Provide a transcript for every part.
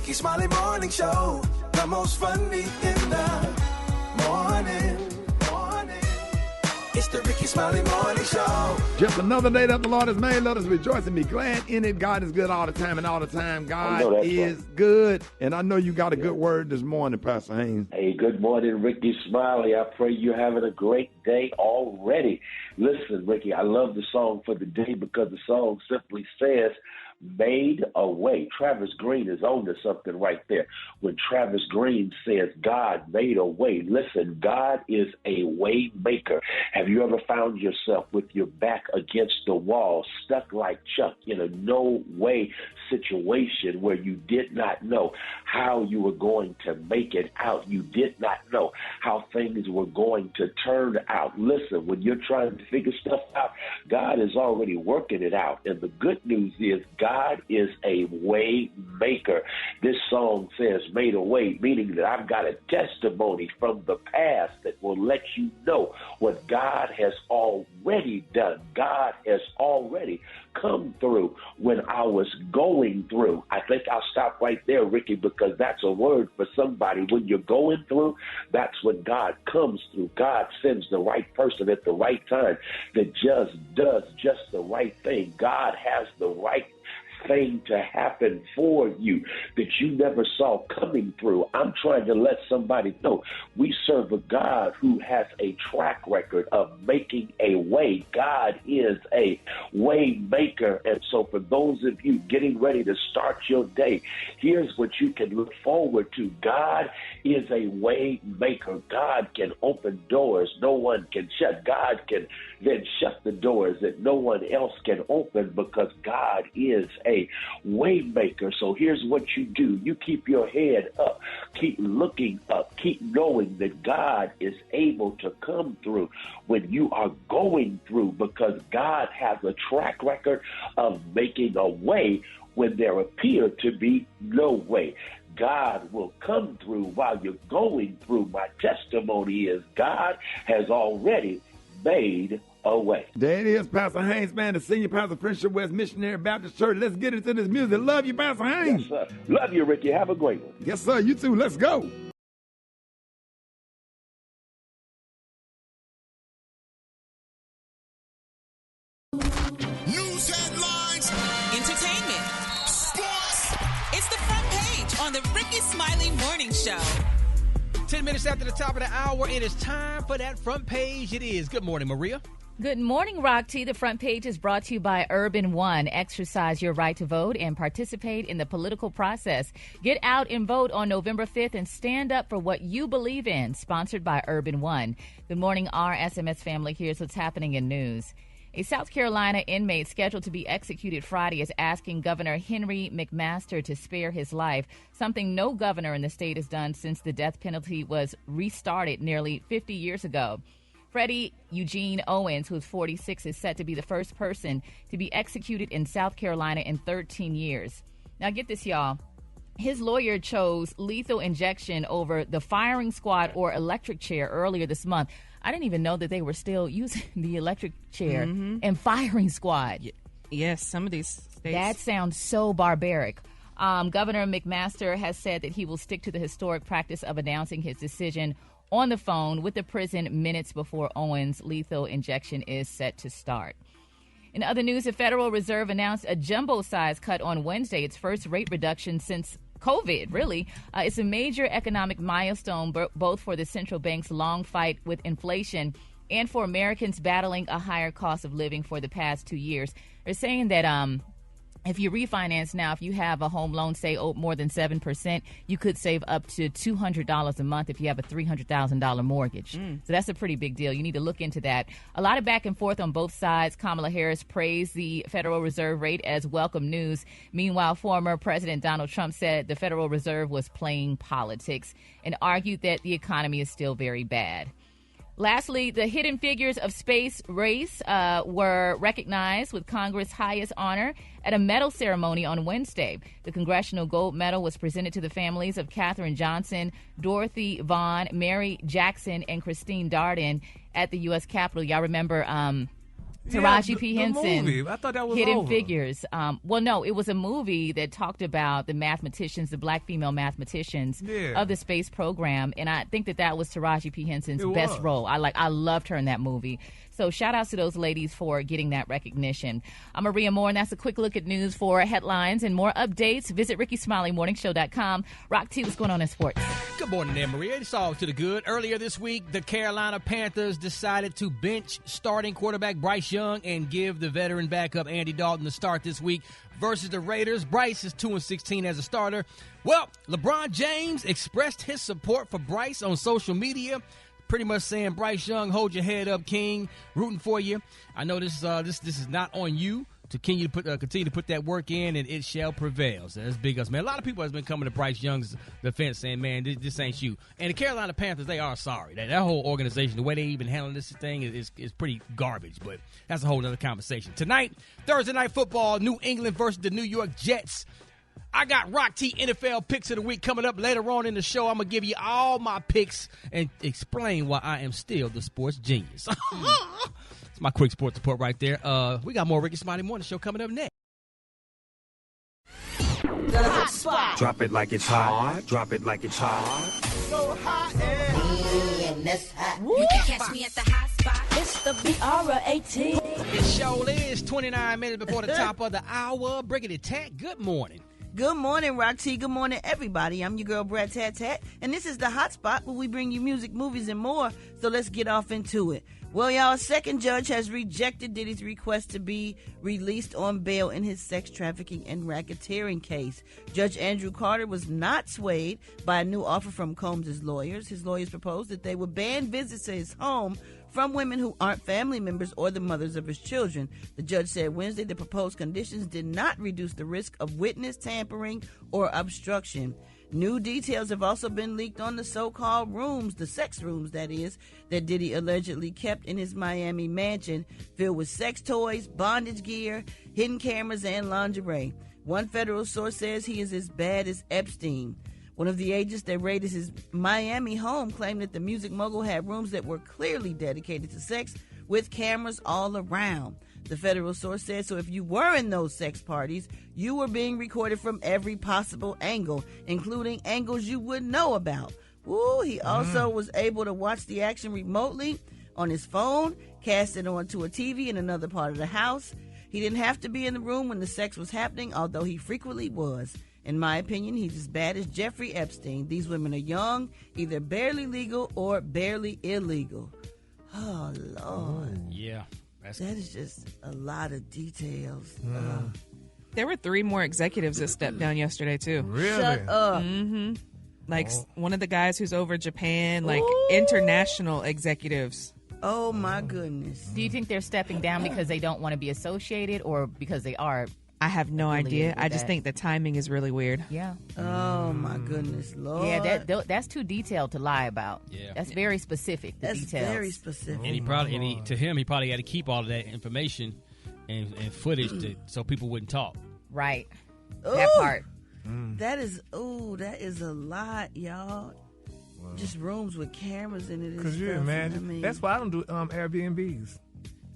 Rickey Smiley Morning Show, the most funny in the morning. It's the Rickey Smiley Morning Show. Just another day that the Lord has made. Let us rejoice and be glad in it. God is good all the time, and all the time God is good. And I know you got a good word this morning, Pastor Haynes. Hey, good morning, Rickey Smiley. I pray you're having a great day already. Listen, Rickey, I love the song for the day because the song simply says, made a way. Travis Green is on to something right there. When Travis Green says God made a way, listen, God is a way maker. Have you ever found yourself with your back against the wall, stuck like Chuck in a no way situation where you did not know how you were going to make it out? You did not know how things were going to turn out. Listen, when you're trying to figure stuff out, God is already working it out. And the good news is God is a way maker. This song says made a way, meaning that I've got a testimony from the past that will let you know what God has already done. God has already come through when I was going through. I think I'll stop right there, Rickey, because that's a word for somebody. When you're going through, that's when God comes through. God sends the right person at the right time that just does just the right thing. God has the right thing to happen for you that you never saw coming through. I'm trying to let somebody know we serve a God who has a track record of making a way. God is a way maker. And so for those of you getting ready to start your day, here's what you can look forward to. God is a way maker. God can open doors no one can shut. God can then shut the doors that no one else can open because God is a way maker. So here's what you do. You keep your head up, keep looking up, keep knowing that God is able to come through when you are going through, because God has a track record of making a way when there appear to be no way. God will come through while you're going through. My testimony is God has already made a way. There it is, Pastor Haynes, man, the senior pastor of Friendship West Missionary Baptist Church. Let's get into this music. Love you, Pastor Haynes. Yes, sir. Love you, Rickey. Have a great one. Yes, sir. You too. Let's go. News headlines, entertainment, sports. it's the front page on the Rickey Smiley Morning Show. 10 minutes after the top of the hour, it is time for that front page. It is. Good morning, Maria. Good morning, Rock T. The front page is brought to you by Urban One. Exercise your right to vote and participate in the political process. Get out and vote on November 5th and stand up for what you believe in. Sponsored by Urban One. Good morning, RSMS family. Here's what's happening in news. A South Carolina inmate scheduled to be executed Friday is asking Governor Henry McMaster to spare his life, something no governor in the state has done since the death penalty was restarted nearly 50 years ago. Freddie Eugene Owens, who's 46, is set to be the first person to be executed in South Carolina in 13 years. Now get this, y'all. His lawyer chose lethal injection over the firing squad or electric chair earlier this month. I didn't even know that they were still using the electric chair and firing squad. Yes, some of these states. That sounds so barbaric. Governor McMaster has said that he will stick to the historic practice of announcing his decision on the phone with the prison minutes before Owens' lethal injection is set to start. In other news, the Federal Reserve announced a jumbo-size cut on Wednesday, its first rate reduction since COVID, really. It's a major economic milestone, both for the central bank's long fight with inflation and for Americans battling a higher cost of living for the past 2 years. They're saying that if you refinance now, if you have a home loan, say, more than 7%, you could save up to $200 a month if you have a $300,000 mortgage. So that's a pretty big deal. You need to look into that. A lot of back and forth on both sides. Kamala Harris praised the Federal Reserve rate as welcome news. Meanwhile, former President Donald Trump said the Federal Reserve was playing politics and argued that the economy is still very bad. Lastly, the Hidden Figures of Space race were recognized with Congress' highest honor at a medal ceremony on Wednesday. The Congressional Gold Medal was presented to the families of Katherine Johnson, Dorothy Vaughan, Mary Jackson, and Christine Darden at the U.S. Capitol. Y'all remember Taraji P. Henson. Movie. I thought that was Hidden over. Figures. Well, no, it was a movie that talked about the mathematicians, the black female mathematicians of the space program, and I think that was Taraji P. Henson's best role. I loved her in that movie. So shout outs to those ladies for getting that recognition. I'm Maria Moore, and that's a quick look at news for headlines and more updates. Visit RickySmileyMorningShow.com. Rock T, what's going on in sports? Good morning there, Maria. It's all to the good. Earlier this week, the Carolina Panthers decided to bench starting quarterback Bryce Young and give the veteran backup Andy Dalton the start this week versus the Raiders. Bryce is 2-16 as a starter. Well, LeBron James expressed his support for Bryce on social media, pretty much saying, Bryce Young, hold your head up, King. Rooting for you. I know this is not on you to continue to put that work in, and it shall prevail. So that's big us, man. A lot of people has been coming to Bryce Young's defense saying, man, this ain't you. And the Carolina Panthers, they are sorry. That whole organization, the way they even handle this thing is pretty garbage, but that's a whole other conversation. Tonight, Thursday Night Football, New England versus the New York Jets. I got Rock T NFL Picks of the Week coming up later on in the show. I'm going to give you all my picks and explain why I am still the sports genius. It's my quick sports report right there. We got more Rickey Smiley Morning Show coming up next. The hot spot. Drop it like it's hot. Drop it like it's hot. So hot and that's hot. You can catch me at the hot spot. It's the BR18. It sure is 29 minutes before the top of the hour. Briggity Tat, good morning. Good morning, Rock T. Good morning, everybody. I'm your girl, Brad Tat Tat, and this is the Hot Spot where we bring you music, movies, and more. So let's get off into it. Well, y'all, a second judge has rejected Diddy's request to be released on bail in his sex trafficking and racketeering case. Judge Andrew Carter was not swayed by a new offer from Combs' lawyers. His lawyers proposed that they would ban visits to his home from women who aren't family members or the mothers of his children. The judge said Wednesday the proposed conditions did not reduce the risk of witness tampering or obstruction. New details have also been leaked on the so-called rooms, the sex rooms, that is, that Diddy allegedly kept in his Miami mansion, filled with sex toys, bondage gear, hidden cameras, and lingerie. One federal source says he is as bad as Epstein. One of the agents that raided his Miami home claimed that the music mogul had rooms that were clearly dedicated to sex with cameras all around. The federal source said, so if you were in those sex parties, you were being recorded from every possible angle, including angles you wouldn't know about. Ooh, he also was able to watch the action remotely on his phone, cast it onto a TV in another part of the house. He didn't have to be in the room when the sex was happening, although he frequently was. In my opinion, he's as bad as Jeffrey Epstein. These women are young, either barely legal or barely illegal. Oh, Lord. Yeah. That is just a lot of details. There were 3 more executives that stepped down yesterday, too. Really? Shut up. Mm-hmm. Like one of the guys who's over Japan, like international executives. Oh, my goodness. Do you think they're stepping down because they don't want to be associated or because they are? I have no idea. I just think the timing is really weird. Yeah. Oh, my goodness, Lord. Yeah, that's too detailed to lie about. Yeah. That's very specific, the That's details. very specific. And he probably had to keep all of that information and footage so people wouldn't talk. Right. Ooh, that part. That is a lot, y'all. Just rooms with cameras in it. Because you imagine. I mean, that's why I don't do Airbnbs.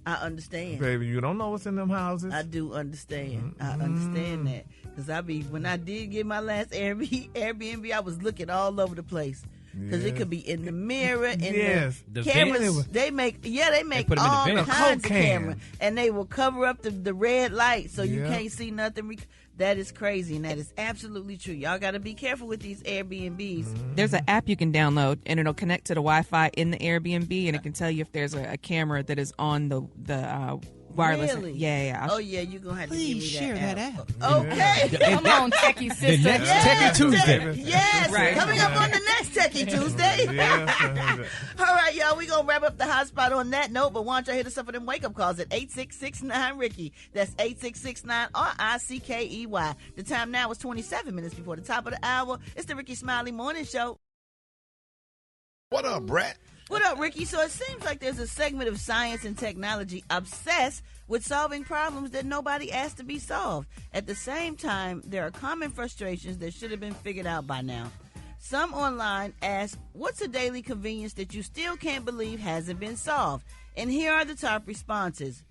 I understand. Baby, you don't know what's in them houses. I do understand. I understand that. Because when I did get my last Airbnb, I was looking all over the place. Because it could be in the mirror and the cameras. They make all kinds of cameras. And they will cover up the red light so you can't see nothing. That is crazy, and that is absolutely true. Y'all got to be careful with these Airbnbs. There's an app you can download, and it'll connect to the Wi-Fi in the Airbnb, and it can tell you if there's a camera that is on the wireless. Really? Yeah. Oh, yeah, you're going to have to give me share that app. Okay. Come on, Techie sister. The next Techie Tuesday. Yes, right. Coming up on the next Techie Tuesday. All right, y'all, we're going to wrap up the hot spot on that note, but why don't y'all hit us up for them wake-up calls at 866-9-RICKY. That's 866-9-RICKEY. The time now is 27 minutes before the top of the hour. It's the Rickey Smiley Morning Show. What up, Brett? What up, Ricky? So it seems like there's a segment of science and technology obsessed with solving problems that nobody asked to be solved. At the same time, there are common frustrations that should have been figured out by now. Some online ask, what's a daily convenience that you still can't believe hasn't been solved? And here are the top responses.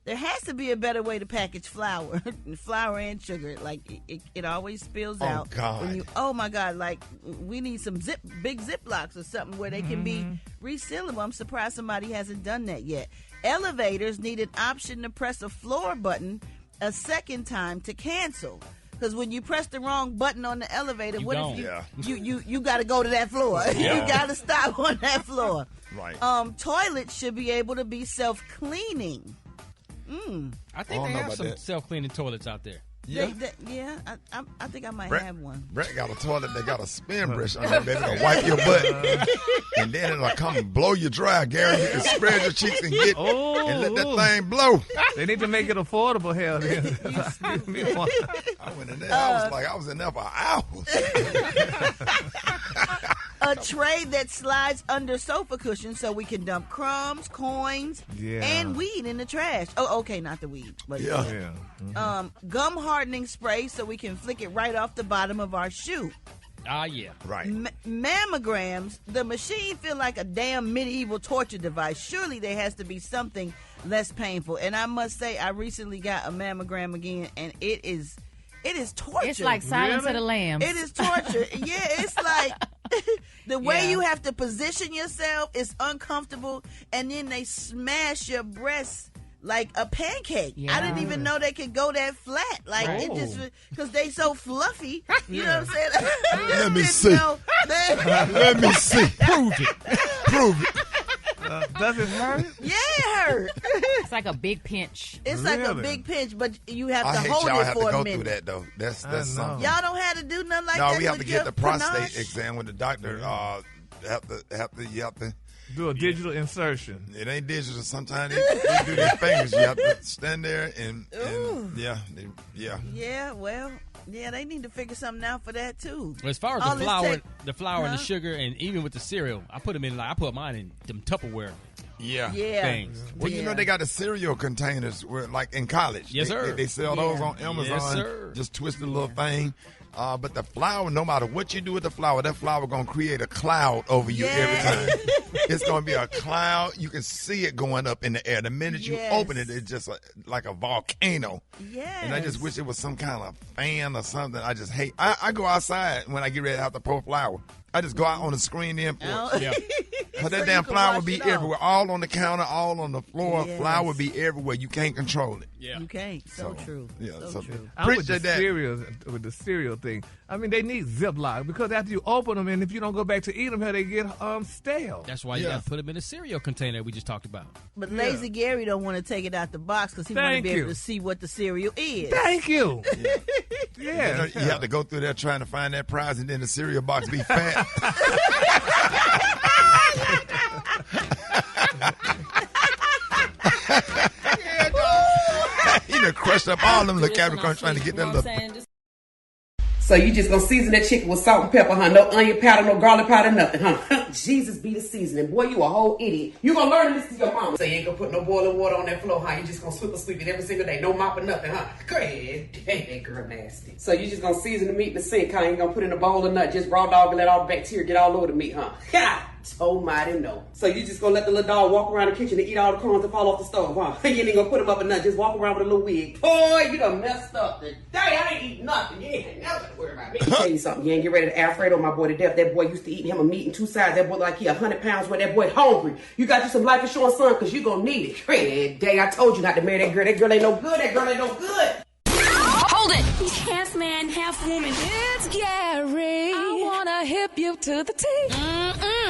There has to be a better way to package flour, flour and sugar. Like it always spills out. God. Oh my God! Like we need some big Ziplocs or something where they can be resealable. I'm surprised somebody hasn't done that yet. Elevators need an option to press a floor button a second time to cancel. Because when you press the wrong button on the elevator, you got to go to that floor. Yeah. You got to stop on that floor. Right. Toilets should be able to be self-cleaning. I think they have some self-cleaning toilets out there. Yeah. I think I might have one. Brett got a toilet that got a spin brush on it, baby. It'll wipe your butt. And then it'll come and blow you dry, Gary. You can spread your cheeks and let that thing blow. They need to make it affordable, hell. I went in there. I was in there for hours. A tray that slides under sofa cushions so we can dump crumbs, coins, and weed in the trash. Oh, okay, not the weed. But gum hardening spray so we can flick it right off the bottom of our shoe. Yeah. Right. Mammograms, the machine feel like a damn medieval torture device. Surely there has to be something less painful. And I must say, I recently got a mammogram again, and it is torture. It's like Silence of the Lambs. It is torture. Yeah, it's like the way you have to position yourself is uncomfortable, and then they smash your breasts like a pancake. I didn't even know they could go that flat. Like it just because they so fluffy. You know what I'm saying? Let me see. Let me see. Prove it. Does it hurt? Yeah, it hurt. It's like a big pinch. It's like a big pinch, but you have to y'all hold it for a minute. have to go through that though. That's something. Y'all don't have to do nothing like that. No, we have to get the prostate panache? exam with the doctor. You have to do a digital insertion. It ain't digital. Sometimes they do their fingers. You have to stand there and they need to figure something out for that too. Well, as far as the flour and the sugar, and even with the cereal, I put mine in them Tupperware. Things. Well, you know they got the cereal containers where, like in college. Yes, sir. They sell those on Amazon. Yes, sir. Just twist the little thing. But the flour, no matter what you do with the flour, that flour going to create a cloud over you every time. It's going to be a cloud. You can see it going up in the air. The minute you open it, it's just like a volcano. Yes. And I just wish it was some kind of fan or something. I just hate. I go outside when I get ready to have to pour flour. I just go out on the screen then pour it. Because that damn flour would be everywhere. All on the counter, all on the floor. Yes. Flour would be everywhere. You can't control it. Yeah. You can't. So true. Yeah, so true. I'm with the cereal thing. I mean, they need Ziploc because after you open them and if you don't go back to eat them, they get stale. That's why you got to put them in a cereal container we just talked about. But Lazy Gary don't want to take it out the box because he want to be able to see what the cereal is. Thank you. You have to go through there trying to find that prize, and then the cereal box be fat. He done crushed up all them little Capricorns trying to get that little. So you just gonna season that chicken with salt and pepper, huh? No onion powder, no garlic powder, nothing, huh? Jesus be the seasoning. Boy, you a whole idiot. You gonna learn to listen to your mama. So you ain't gonna put no boiling water on that floor, huh? You just gonna sweep it every single day. No mopping, nothing, huh? Go ahead. Dang, that girl nasty. So you just gonna season the meat in the sink, huh? You ain't gonna put in a bowl of nut, just raw dog and let all the bacteria get all over the meat, huh? God almighty no. So you just gonna let the little dog walk around the kitchen and eat all the crumbs that fall off the stove, huh? You ain't gonna put him up in nut, just walk around with a little wig. Boy, you done messed up today. I ain't eating nothing. You ain't never to worry about me. Tell you something, you ain't get ready to Alfredo my boy to death. That boy used to eat him a meat in two sides. That boy like he 100 pounds when that boy hungry. You got you some life insurance, son, because you gonna need it. Hey, day I told you not to marry that girl. That girl ain't no good. That girl ain't no good. Hold it. He's half man, half woman. It's Gary. I wanna hip you to the T.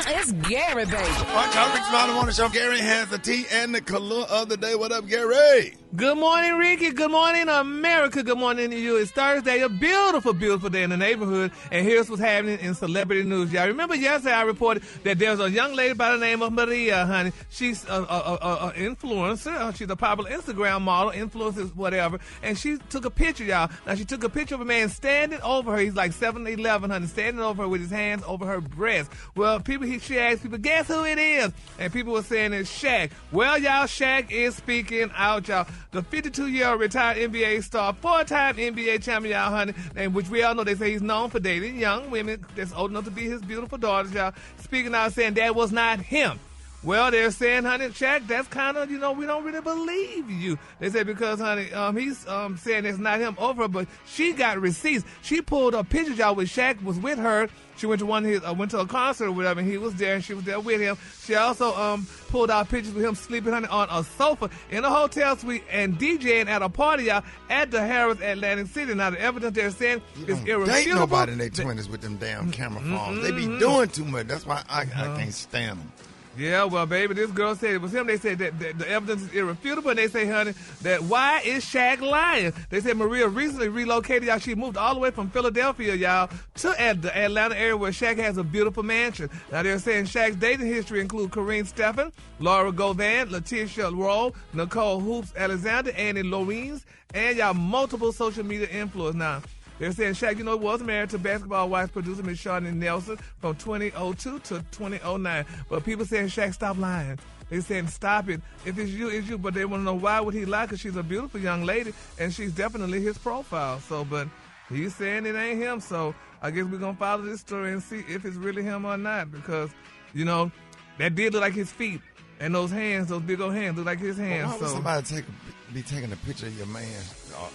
It's Gary, baby. Watch out, Rickey Smiley Morning Show. Gary has the tea and the color of the day. What up, Gary? Good morning, Ricky. Good morning, America. Good morning to you. It's Thursday, a beautiful, beautiful day in the neighborhood. And here's what's happening in celebrity news. Y'all remember yesterday I reported that there's a young lady by the name of Maria, honey. She's an influencer. She's a popular Instagram model, influencer, whatever. And she took a picture, y'all. Now, she took a picture of a man standing over her. He's like 7'11", honey, standing over her with his hands over her breast. Well, she asked people, guess who it is? And people were saying it's Shaq. Well, y'all, Shaq is speaking out, y'all. The 52-year-old retired NBA star, four-time NBA champion, y'all, honey, and which we all know they say he's known for dating young women that's old enough to be his beautiful daughters, y'all. Speaking out, saying that was not him. Well, they're saying, honey, Shaq, that's kind of, we don't really believe you. They said because, honey, he's saying it's not him over her, but she got receipts. She pulled up pictures, y'all, when Shaq was with her. She went to went to a concert or whatever, and he was there, and she was there with him. She also pulled out pictures with him sleeping, honey, on a sofa in a hotel suite and DJing at a party, y'all, at the Harrah's Atlantic City. Now, the evidence they're saying is irrefutable. Ain't nobody in their 20s with them damn camera phones. They be doing too much. That's why I can't stand them. Yeah, well, baby, this girl said it was him. They said that the evidence is irrefutable, and they say, honey, that why is Shaq lying? They said Maria recently relocated, y'all. She moved all the way from Philadelphia, y'all, to the Atlanta area where Shaq has a beautiful mansion. Now, they're saying Shaq's dating history includes Corinne Steffen, Laura Govan, Letitia Rowe, Nicole Hoops Alexander, Annie Lorenz, and y'all multiple social media influencers. Now, they're saying Shaq, was married to basketball wife producer Miss Shawnee Nelson from 2002 to 2009. But people saying, Shaq, stop lying. They're saying, stop it. If it's you, it's you. But they want to know why would he lie? Because she's a beautiful young lady, and she's definitely his profile. So, but he's saying it ain't him. So I guess we're going to follow this story and see if it's really him or not. Because, that did look like his feet. And those hands, those big old hands, look like his hands. Why would somebody be taking a picture of your man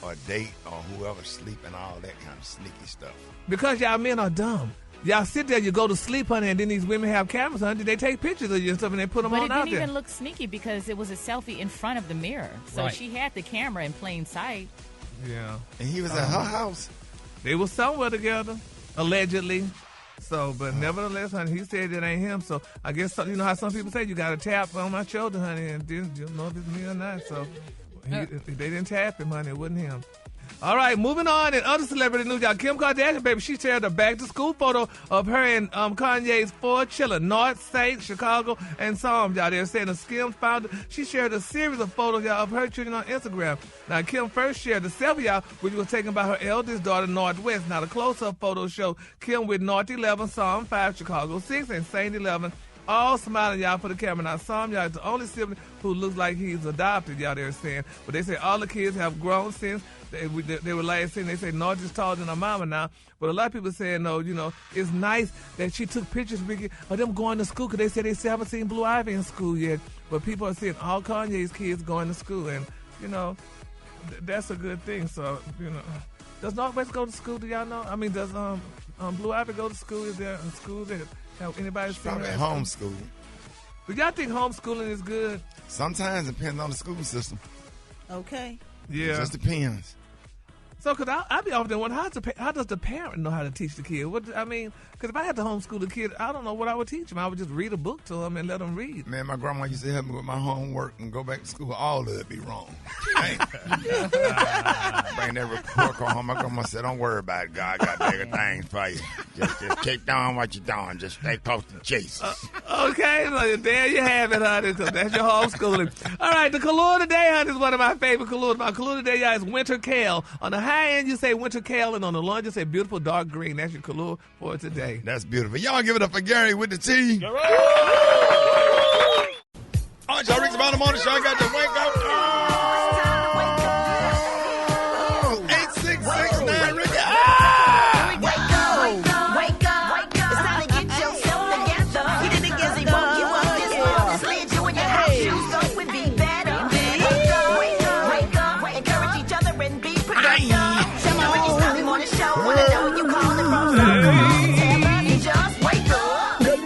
or date or whoever sleeping, all that kind of sneaky stuff? Because y'all men are dumb. Y'all sit there, you go to sleep, honey, and then these women have cameras, honey. They take pictures of you and stuff, and they put them on out there. But it didn't even look sneaky because it was a selfie in front of the mirror. So she had the camera in plain sight. Yeah. And he was at her house. They were somewhere together, allegedly. So, but nevertheless, honey, he said it ain't him. So I guess, how some people say, you got to tap on my shoulder, honey, and then you'll know if it's me or not. So they didn't tap him, honey. It wasn't him. All right, moving on. In other celebrity news, y'all, Kim Kardashian, baby, she shared a back-to-school photo of her and Kanye's 4 children, North, St., Chicago, and Psalms, y'all. They're saying the Skims founder, she shared a series of photos, y'all, of her children on Instagram. Now, Kim first shared the selfie, y'all, which was taken by her eldest daughter, Northwest. Now, the close-up photos show Kim with North 11, Psalm 5, Chicago 6, and Saint 11, all smiling, y'all, for the camera. Now, Psalm, y'all, is the only sibling who looks like he's adopted, y'all, they're saying. But they say all the kids have grown since. They were last seen. They say North is taller than her mama now. But a lot of people saying, no, it's nice that she took pictures, Ricky, of them going to school because they said they still haven't seen Blue Ivy in school yet. But people are seeing all Kanye's kids going to school. And, that's a good thing. So, does Northwest go to school? Do y'all know? I mean, does Blue Ivy go to school? Is there a school that have anybody seen probably her? homeschool. Do y'all think homeschooling is good? Sometimes it depends on the school system. Okay. Yeah. It just depends. So, because I be often wondering, how does the parent know how to teach the kid? Because if I had to homeschool the kid, I don't know what I would teach him. I would just read a book to him and let him read. Man, my grandma used to help me with my homework and go back to school. All of it be wrong. Bring that report card home. My grandma said, don't worry about it, God. I got bigger things for you. Just keep doing what you're doing. Just stay close to Jesus. Okay, there you have it, honey. So that's your homeschooling. All right, the color today, honey, is one of my favorite colors. My color today, y'all, is winter kale. On the high end, you say winter kale, and on the low end, you say beautiful dark green. That's your color for today. That's beautiful. Y'all give it up for Gary with the T. All right, y'all, Rickey Smiley Morning Show. I got the wake up. Oh, 8669 Rickey. Wake up. It's time to get yourself together. You did it again, they woke you up this morning. Slid you in your house shoes, so it be better. Wake up. Encourage each other and be productive. Come on, Rickey Smiley Morning Show. Wanna know you calling from just wake up. Good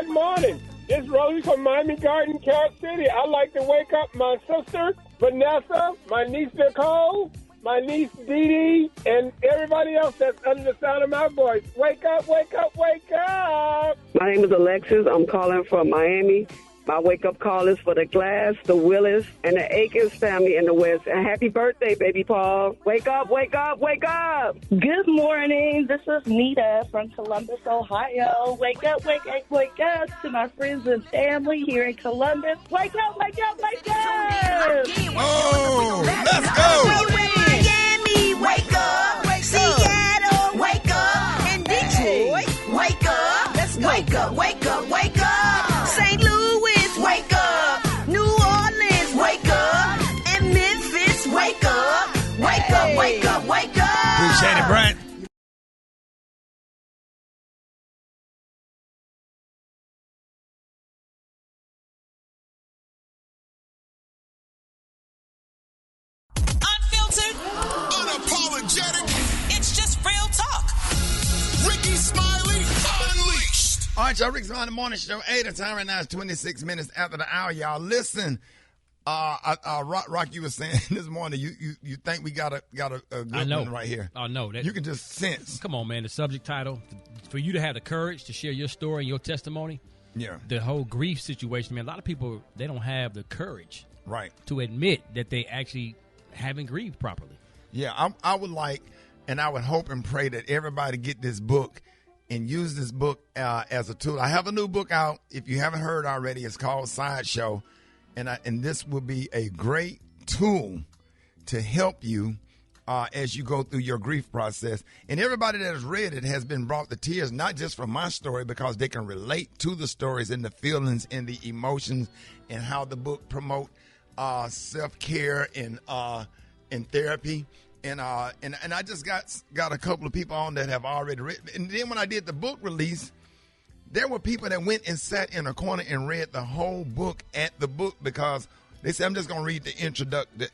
morning. This is Rosie from Miami Garden, Carol City. I'd like to wake up my sister, Vanessa, my niece, Nicole, my niece, Dee Dee, and everybody else that's under the sound of my voice. Wake up, wake up, wake up. My name is Alexis. I'm calling from Miami. My wake-up call is for the Glass, the Willis, and the Akins family in the West. And happy birthday, baby Paul. Wake up, wake up, wake up. Good morning. This is Nita from Columbus, Ohio. Wake up, wake up, wake up to my friends and family here in Columbus. Wake up, wake up, wake up. Oh, let's go. Miami, wake up. Seattle, wake up. And Detroit, wake up. Let's go. Wake up, wake up, wake up. St. Louis, wake up. New Orleans, wake up. And Memphis, wake up. Wake up, wake up, wake up. Appreciate it, Brent. All right, y'all. Rickey Smiley Morning Show. 8 at time right now is 26 minutes after the hour, y'all. Listen, Rock, you were saying this morning, you think we got a good one right here. I know. You can just sense. Come on, man. The subject title, for you to have the courage to share your story and your testimony. Yeah. The whole grief situation, man. A lot of people, they don't have the courage. Right. To admit that they actually haven't grieved properly. Yeah, I would like, and I would hope and pray that everybody get this book and use this book as a tool. I have a new book out. If you haven't heard already, it's called Sideshow. And this will be a great tool to help you as you go through your grief process. And everybody that has read it has been brought to tears, not just from my story, because they can relate to the stories and the feelings and the emotions and how the book promote self-care and therapy. And I just got a couple of people on that have already read. And then when I did the book release, there were people that went and sat in a corner and read the whole book at the book because they said, I'm just going to read the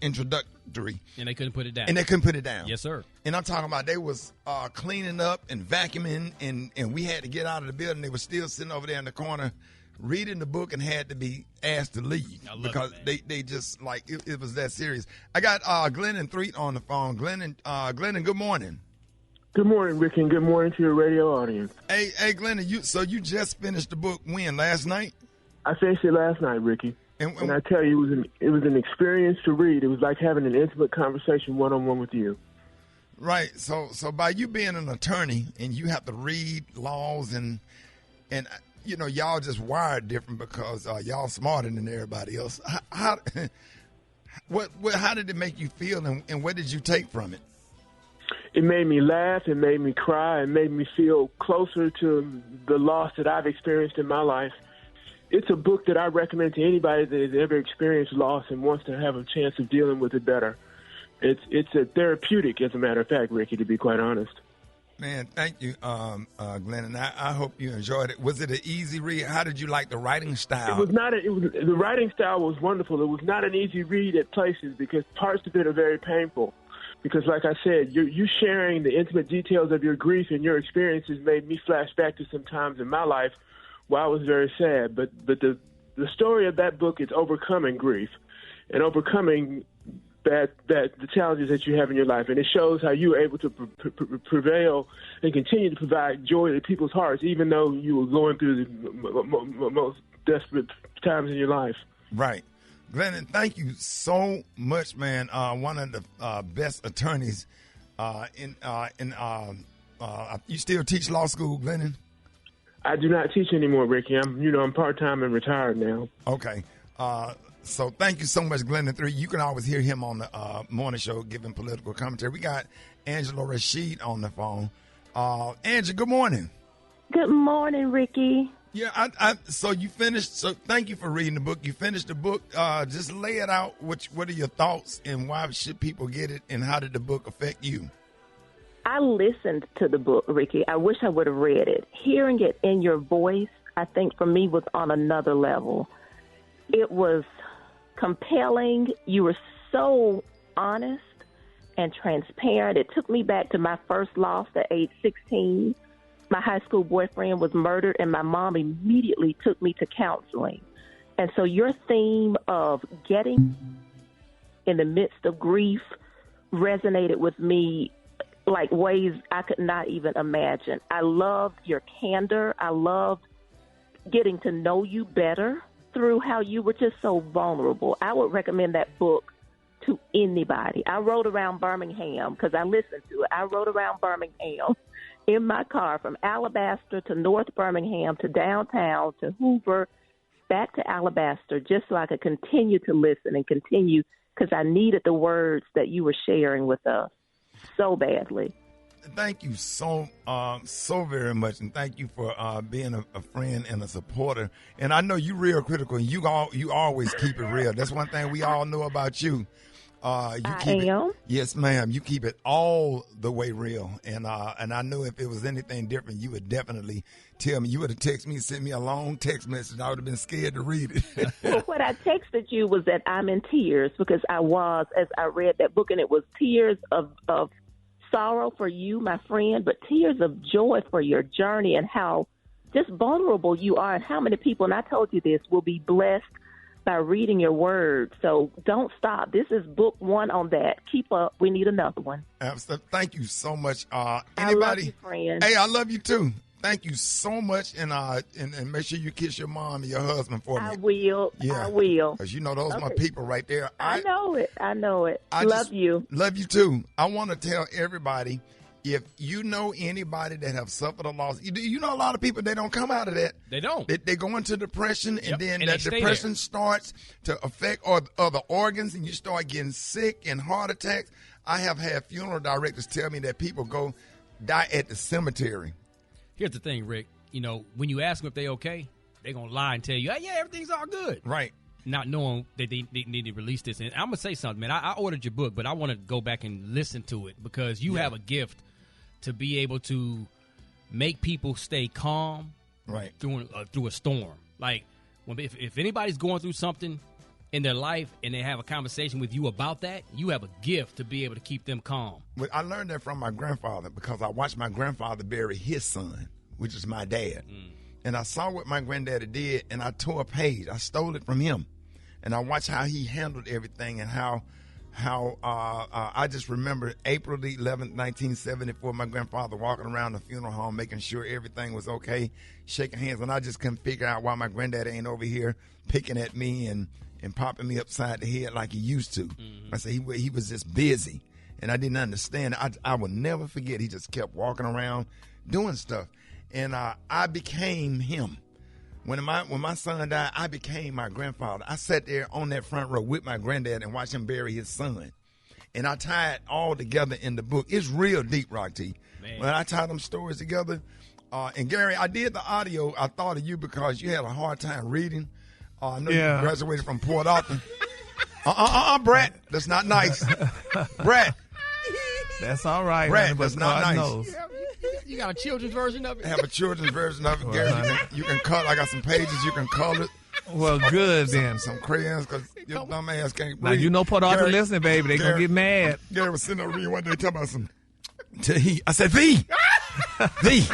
introductory. And they couldn't put it down. Yes, sir. And I'm talking about they was cleaning up and vacuuming, and we had to get out of the building. They were still sitting over there in the corner reading the book and had to be asked to leave because they just, like, it was that serious. I got Glenn and Threet on the phone. Glenn, good morning. Good morning, Rick, and good morning to your radio audience. Hey, Glenn, so you just finished the book when? Last night? I finished it last night, Ricky. And I tell you, it was an experience to read. It was like having an intimate conversation one-on-one with you. Right. So by you being an attorney and you have to read laws and you know, y'all just wired different because y'all smarter than everybody else. How did it make you feel, and what did you take from it? It made me laugh. It made me cry. It made me feel closer to the loss that I've experienced in my life. It's a book that I recommend to anybody that has ever experienced loss and wants to have a chance of dealing with it better. It's a therapeutic, as a matter of fact, Ricky, to be quite honest. Man, thank you, Glenn, and I hope you enjoyed it. Was it an easy read? How did you like the writing style? The writing style was wonderful. It was not an easy read at places because parts of it are very painful. Because, like I said, you sharing the intimate details of your grief and your experiences made me flash back to some times in my life where I was very sad. But the story of that book is overcoming grief and overcoming the challenges that you have in your life. And it shows how you were able to prevail and continue to provide joy to people's hearts, even though you were going through the most desperate times in your life. Right. Glennon, thank you so much, man. One of the best attorneys you still teach law school, Glennon? I do not teach anymore, Ricky. I'm part-time and retired now. Okay. So thank you so much, Glennon 3. You can always hear him on the morning show giving political commentary. We got Angela Rashid on the phone. Angela, good morning. Good morning, Ricky. Yeah, so you finished. So thank you for reading the book. You finished the book. Just lay it out. What are your thoughts and why should people get it? And how did the book affect you? I listened to the book, Ricky. I wish I would have read it. Hearing it in your voice, I think for me was on another level. It was compelling. You were so honest and transparent. It took me back to my first loss at age 16. My high school boyfriend was murdered, and my mom immediately took me to counseling. And so your theme of getting in the midst of grief resonated with me like ways I could not even imagine. I loved your candor. I loved getting to know you better through how you were just so vulnerable. I would recommend that book to anybody. I rode around Birmingham because I listened to it. I rode around Birmingham in my car from Alabaster to North Birmingham to downtown to Hoover, back to Alabaster, just so I could continue to listen and continue because I needed the words that you were sharing with us so badly. Thank you so very much, and thank you for being a friend and a supporter. And I know you're real critical, and you always keep it real. That's one thing we all know about you. Yes, ma'am. You keep it all the way real, and I knew if it was anything different, you would definitely tell me. You would have texted me, sent me a long text message. I would have been scared to read it. Well, what I texted you was that I'm in tears because I was, as I read that book, and it was tears of sorrow for you, my friend, but tears of joy for your journey and how just vulnerable you are, and how many people, and I told you this, will be blessed by reading your word. So don't stop. This is book 1 on that. Keep up. We need another one. Absolutely. Thank you so much. I Anybody? love you, friend. Hey, I love you too. Thank you so much, and make sure you kiss your mom and your husband for me. I will. Yeah. I will. Because you know those are my people right there. I know it. I know it. I Love you. Love you too. I want to tell everybody, if you know anybody that have suffered a loss, you know a lot of people, they don't come out of that. They don't. They go into depression, and then and that they stay depression there. starts to affect other organs, and you start getting sick and heart attacks. I have had funeral directors tell me that people go die at the cemetery. Here's the thing, Rick. You know, when you ask them if they okay, they're going to lie and tell you, hey, yeah, everything's all good. Right. Not knowing that they need to release this. And I'm going to say something, man. I ordered your book, but I want to go back and listen to it because you have a gift to be able to make people stay calm through a storm. Like, if anybody's going through something in their life and they have a conversation with you about that, you have a gift to be able to keep them calm. Well, I learned that from my grandfather because I watched my grandfather bury his son, which is my dad. And I saw what my granddaddy did, and I tore a page. I stole it from him. And I watched how he handled everything and how I just remember April the 11th, 1974, my grandfather walking around the funeral home making sure everything was okay, shaking hands. And I just couldn't figure out why my granddaddy ain't over here picking at me and popping me upside the head like he used to. I said he was just busy, and I didn't understand. I will never forget. He just kept walking around doing stuff, and I became him. When my son died, I became my grandfather. I sat there on that front row with my granddad and watched him bury his son, and I tied it all together in the book. It's real deep, Rock T. Man. When I tie them stories together, and Gary, I did the audio. I thought of you because you had a hard time reading. I know you graduated from Port Arthur. Brett. That's not nice. Brett. That's all right. Brett, that's not nice. Knows. You got a children's version of it? I have a children's version of it, Well, Gary. You can color. I got some pages. You can color it. Well, good then. Some crayons because your dumb ass can't read. Now, you know Port Arthur Gary, listening, baby. They going to get mad. Gary was sitting over reading one day talking about some he. I said, V. V.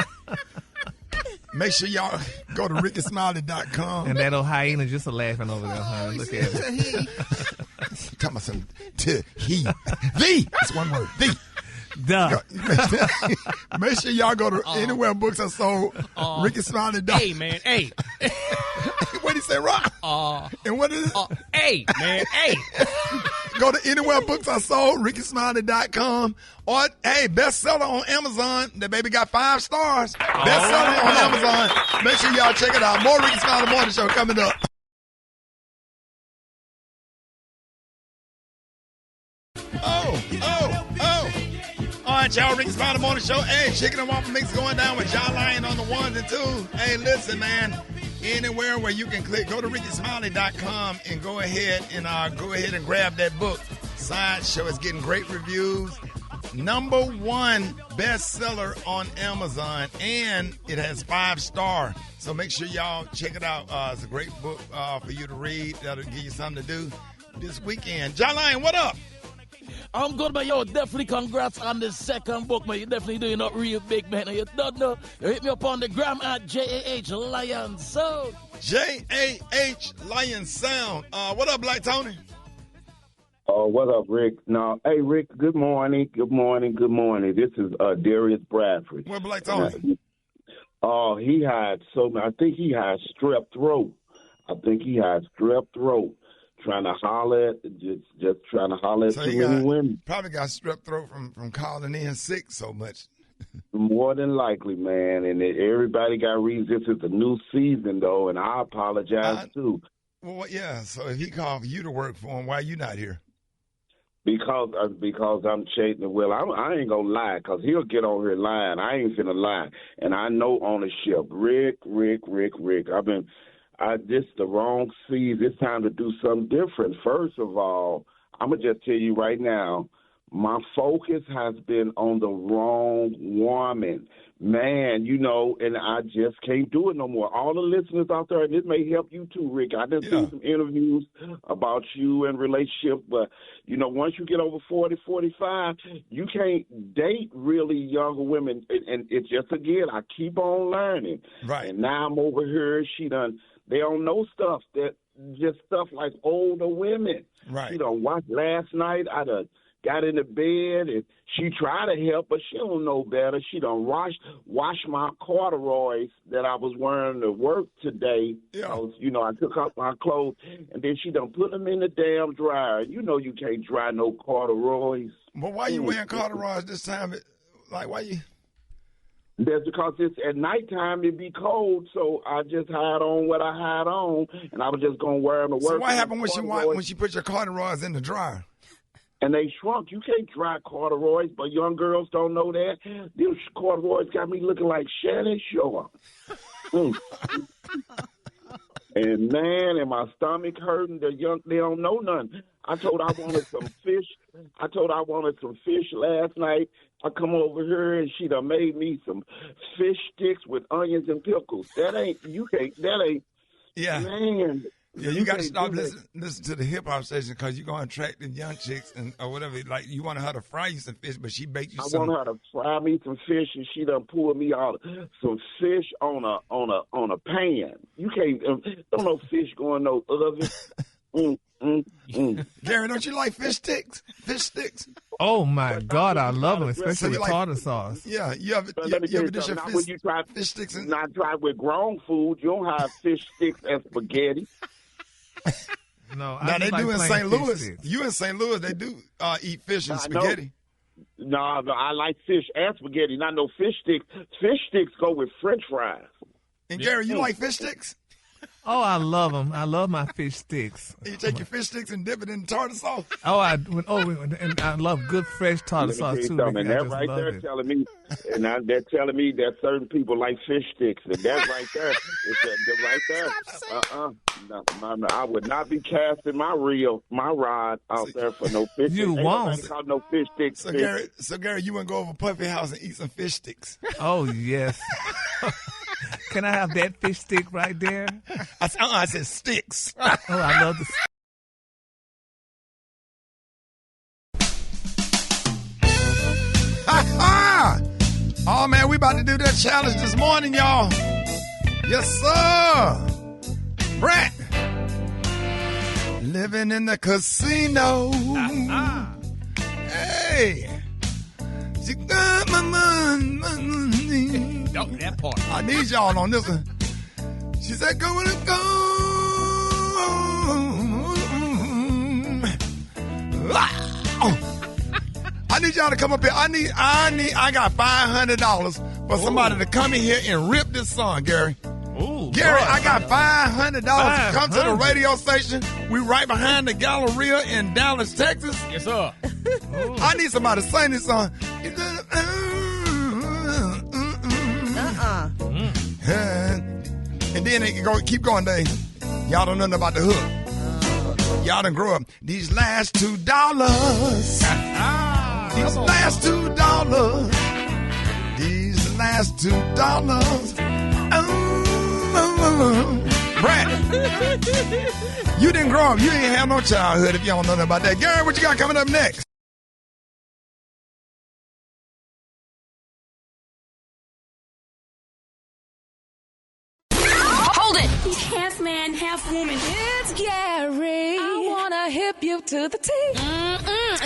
Make sure y'all go to rickysmiley.com. And that old hyena just laughing over there, huh? Look at it. Talking about some he. V. That's one word. V. Duh. Make sure y'all go to anywhere books are sold. rickysmiley.com. Hey, man. Hey. What did he say, Rock? And what is it? Hey, man. Hey. Go to anywhere books are sold, rickysmiley.com. Or, hey, bestseller on Amazon. The baby got 5 stars. Bestseller on Amazon. Make sure y'all check it out. More Rickey Smiley Morning Show coming up. All right, y'all, Rickey Smiley Morning Show. Hey, Chicken and Waffle Mix going down with John Lyon on the 1s and 2s. Hey, listen, man. Anywhere where you can click, go to rickysmiley.com and go ahead and grab that book. Sideshow is getting great reviews. #1 bestseller on Amazon, and it has 5 stars. So make sure y'all check it out. It's a great book for you to read. That'll give you something to do this weekend. John Lyon, what up? I'm good, man. Yo, definitely congrats on the second book, man. You're definitely doing it real big, man. You don't know. You hit me up on the gram at JAH Lion Sound. JAH Lion Sound. What up, Black Tony? What up, Rick? No, hey, Rick, good morning. Good morning. Good morning. This is Darius Bradford. What Black Tony? He had I think he had strep throat. Trying to holler at, just trying to holler at So too many women. Probably got strep throat from calling in sick so much. More than likely, man. And everybody got reasons. This is a new season, though, and I apologize, too. Well, yeah, so if he called for you to work for him, why are you not here? Because I'm chasing. Well, I ain't going to lie, because he'll get on here lying. I ain't finna lie. And I know ownership. Rick. This the wrong season. It's time to do something different. First of all, I'm going to just tell you right now, my focus has been on the wrong woman. Man, and I just can't do it no more. All the listeners out there, and this may help you too, Rick. I done seen some interviews about you and relationships, but, once you get over 40, 45, you can't date really younger women. And it's just, again, I keep on learning. Right. And now I'm over here. They don't know stuff just stuff like older women. Right. She done watched last night. I done got in the bed, and she tried to help, but she don't know better. She done washed my corduroys that I was wearing to work today. Yeah. I took off my clothes, and then she done put them in the damn dryer. You can't dry no corduroys. But why you wearing corduroys this time? Like, why you? That's because it's at nighttime, it'd be cold, so I just had on what I had on, and I was just going to wear them to work. So what happened when she put your corduroys in the dryer? And they shrunk. You can't dry corduroys, but young girls don't know that. These corduroys got me looking like Shannon Sharp. And man, and my stomach hurting. They don't know nothing. I told I wanted some fish. Last night. I come over here and she done made me some fish sticks with onions and pickles. Yeah. Man. Yeah, you got to stop listen to the hip hop station because you're going to attract the young chicks or whatever. Like, you want her to fry you some fish, but she baked you some. I want her to fry me some fish, and she done pulled me out some fish on a pan. You can't don't no fish going no oven. Gary, don't you like fish sticks? Fish sticks. Oh my God, I love them, especially with tartar sauce. Yeah, you ever dish your when you try fish sticks? Not try with grown food. You don't have fish sticks and spaghetti. No, now they like do in St. Louis. Sticks. You in St. Louis, they do eat fish and spaghetti. No, I like fish and spaghetti, not no fish sticks. Fish sticks go with French fries. And Gary, you like fish sticks? Oh, I love them. I love my fish sticks. You take your fish sticks and dip it in tartar sauce. And I love good fresh tartar sauce too. And that right there telling me, and they're telling me that certain people like fish sticks, and that right there, right there. No, I would not be casting my rod out there for no fish. You won't. Called no fish sticks. So Gary, you want to go over Puffy House and eat some fish sticks? Oh yes. Can I have that fish stick right there? I said sticks. Oh, I love the. Oh man, we about to do that challenge this morning, y'all. Yes, sir. Brett, living in the casino. Hey, she got my money. That part. I need y'all on this one. She said, go. I need y'all to come up here. I got $500 for somebody to come in here and rip this song, Gary. Ooh, Gary, Lord. I got $500. Come to the radio station. We right behind the Galleria in Dallas, Texas. Yes, sir. I need somebody to sing this song. And then it keep going, Dave. Y'all don't know nothing about the hook. Y'all done grow up. These last $2. These last $2. These last $2. Brad, you didn't grow up. You didn't have no childhood if y'all don't know nothing about that. Gary, what you got coming up next? He's half man, half woman. It's Gary. I wanna hip you to the T.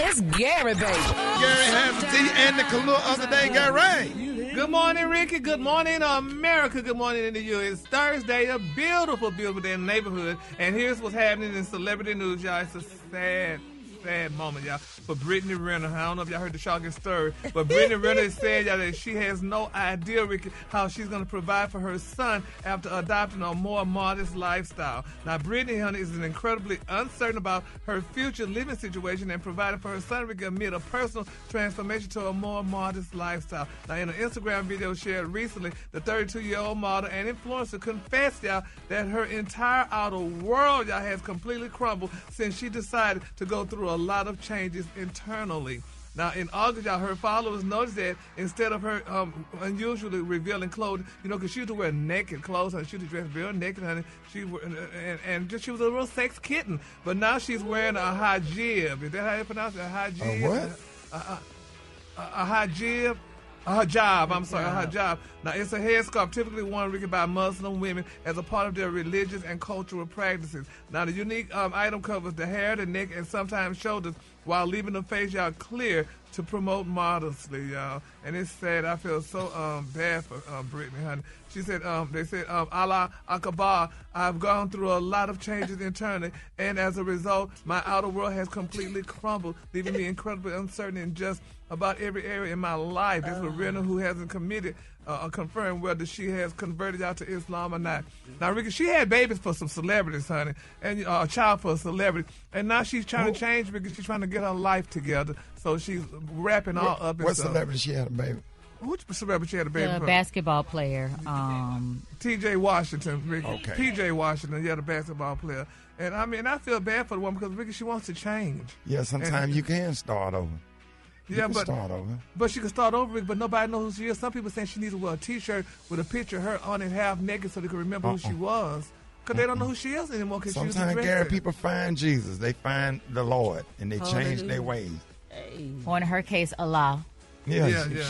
It's Gary, baby. Gary has the T and the Kahlua of the day, Gary. Good morning, Ricky. Good morning, America. Good morning to you. It's Thursday, a beautiful, beautiful day in the neighborhood. And here's what's happening in celebrity news, y'all. It's a sad moment, y'all, for Brittany Renner. I don't know if y'all heard the shock and stir, but Brittany Renner is saying, y'all, that she has no idea, Ricky, how she's going to provide for her son after adopting a more modest lifestyle. Now, Brittany, honey, is incredibly uncertain about her future living situation and providing for her son, Ricky, amid a personal transformation to a more modest lifestyle. Now, in an Instagram video shared recently, the 32-year-old model and influencer confessed, y'all, that her entire outer world, y'all, has completely crumbled since she decided to go through a lot of changes internally. Now, in August, y'all, her followers noticed that instead of her unusually revealing clothing, because she used to wear naked clothes, honey. She used to dress very naked, honey. She was a real sex kitten. But now she's wearing a hijab. Is that how you pronounce it? A hijab? A what? A hijab. A hijab, I'm sorry, a hijab. Now, it's a headscarf typically worn, Ricky, by Muslim women as a part of their religious and cultural practices. Now, the unique item covers the hair, the neck, and sometimes shoulders while leaving the face, y'all, clear to promote modesty, y'all. And it's sad. I feel so bad for Brittany, honey. She said, they said, Allah Akbar, I've gone through a lot of changes internally, and as a result, my outer world has completely crumbled, leaving me incredibly uncertain in just about every area in my life. This was Rena, who hasn't committed confirmed whether she has converted out to Islam or not. Now, Ricky, she had babies for some celebrities, honey, and a child for a celebrity, and now she's trying to change because she's trying to get her life together. So she's wrapping all up. What celebrity she had a baby? Which celebrity she had a baby? The basketball player. T.J. Washington, Ricky. Okay. P.J. Washington, yeah, the basketball player. And I feel bad for the woman because Ricky, she wants to change. Yeah, sometimes you can start over. Start over. But she can start over, but nobody knows who she is. Some people saying she needs to wear a T-shirt with a picture of her on it half naked so they can remember who she was. Because they don't know who she is anymore. Sometimes, Gary, people find Jesus. They find the Lord, and they change their ways. Hey. Or in her case, Allah. Yeah. She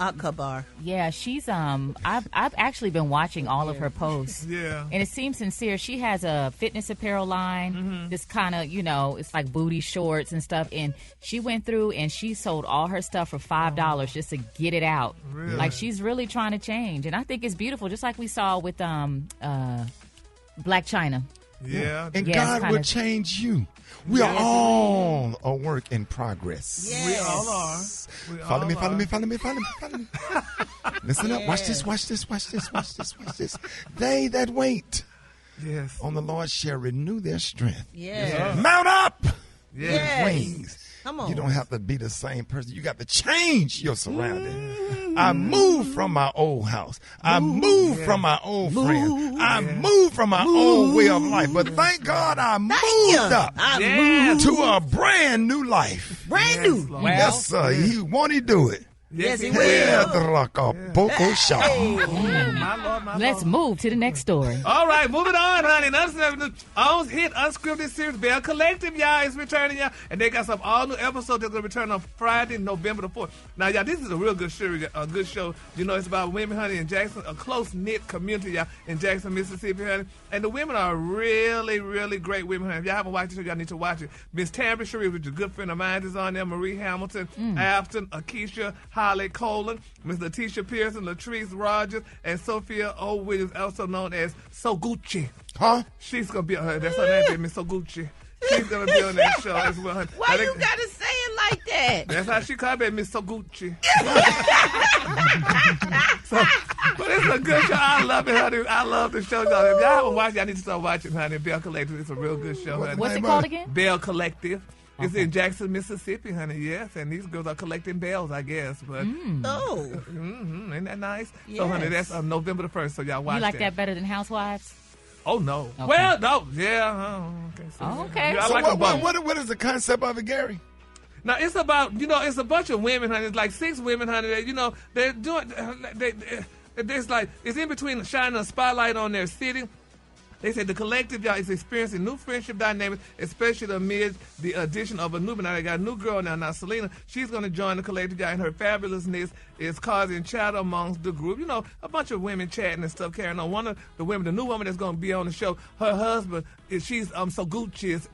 Akbar. Yeah, she's I've actually been watching all of her posts. Yeah. And it seems sincere. She has a fitness apparel line. This kind of, it's like booty shorts and stuff. And she went through and she sold all her stuff for $5 just to get it out. Really? Like, she's really trying to change. And I think it's beautiful, just like we saw with Black China. Yeah. And God will change you. We are all a work in progress. Yes. We all are. Follow me. Listen up. Watch this. They that wait on the Lord shall renew their strength. Yes. Mount up. Yes. Wings. Come on. You don't have to be the same person. You got to change your surroundings. I moved from my old house. I moved from my old friends. I moved from my old way of life. But thank God I moved up to a brand new life. Brand new. Yes, sir. Won't he do it? Yes, he will. Let's move to the next story. All right, moving on, honey. Another hit unscripted series, Bell Collective, y'all, is returning, y'all. And they got some all-new episodes that's going to return on Friday, November the 4th. Now, y'all, this is a real good series, a good show. It's about women, honey, in Jackson, a close-knit community, y'all, in Jackson, Mississippi, honey. And the women are really, really great women, honey. If y'all haven't watched the show, y'all need to watch it. Miss Tamara Sharif, which is a good friend of mine, is on there. Marie Hamilton, Afton, Akeisha, Holly Colin, Miss Letitia Pearson, Latrice Rogers, and Sophia O. Williams, also known as Soguchi. Huh? She's going to be on her. That's her name, Miss Soguchi. She's going to be on that show as well. Why you got to say it like that? That's how she called me, Miss Soguchi. But it's a good show. I love it, honey. I love the show, y'all. If y'all haven't watched it, y'all need to start watching, honey. Bell Collective. It's a real good show, honey. What's it called again? Bell Collective. It's in Jackson, Mississippi, honey, yes. And these girls are collecting bells, I guess. But Ain't that nice? Yes. So, honey, that's November the 1st, so y'all watch You like that better than Housewives? Oh, no. Okay. Well, no. Yeah. Okay. So, okay. Yeah, I So like what is the concept of it, Gary? Now, it's about, it's a bunch of women, honey. It's like 6 women, honey, that, they're doing, it's in between shining a spotlight on their city. They said the collective, y'all, is experiencing new friendship dynamics, especially amid the addition of a new, now they got a new girl now Selena, she's going to join the collective, y'all, and her fabulousness is causing chatter amongst the group. A bunch of women chatting and stuff carrying on. One of the women, the new woman that's going to be on the show, her husband, she's Soguchi's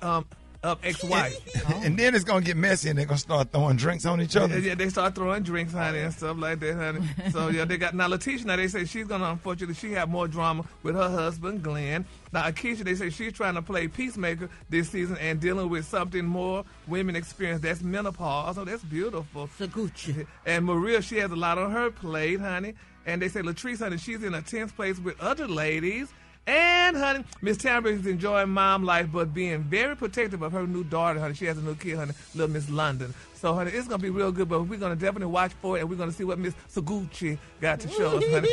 ex-wife. And then it's going to get messy and they're going to start throwing drinks on each other. Yeah, they start throwing drinks, honey, and stuff like that, honey. So, yeah, they got, now Letitia, now they say she's going to, unfortunately, she have more drama with her husband, Glenn. Now, Akeisha, they say she's trying to play peacemaker this season and dealing with something more women experience. That's menopause. Oh, that's beautiful. Saguchi. And Maria, she has a lot on her plate, honey. And they say Latrice, honey, she's in a tense place with other ladies. And, honey, Miss Tamara is enjoying mom life, but being very protective of her new daughter, honey. She has a new kid, honey, little Miss London. So, honey, it's going to be real good, but we're going to definitely watch for it, and we're going to see what Miss Saguchi got to show us, honey.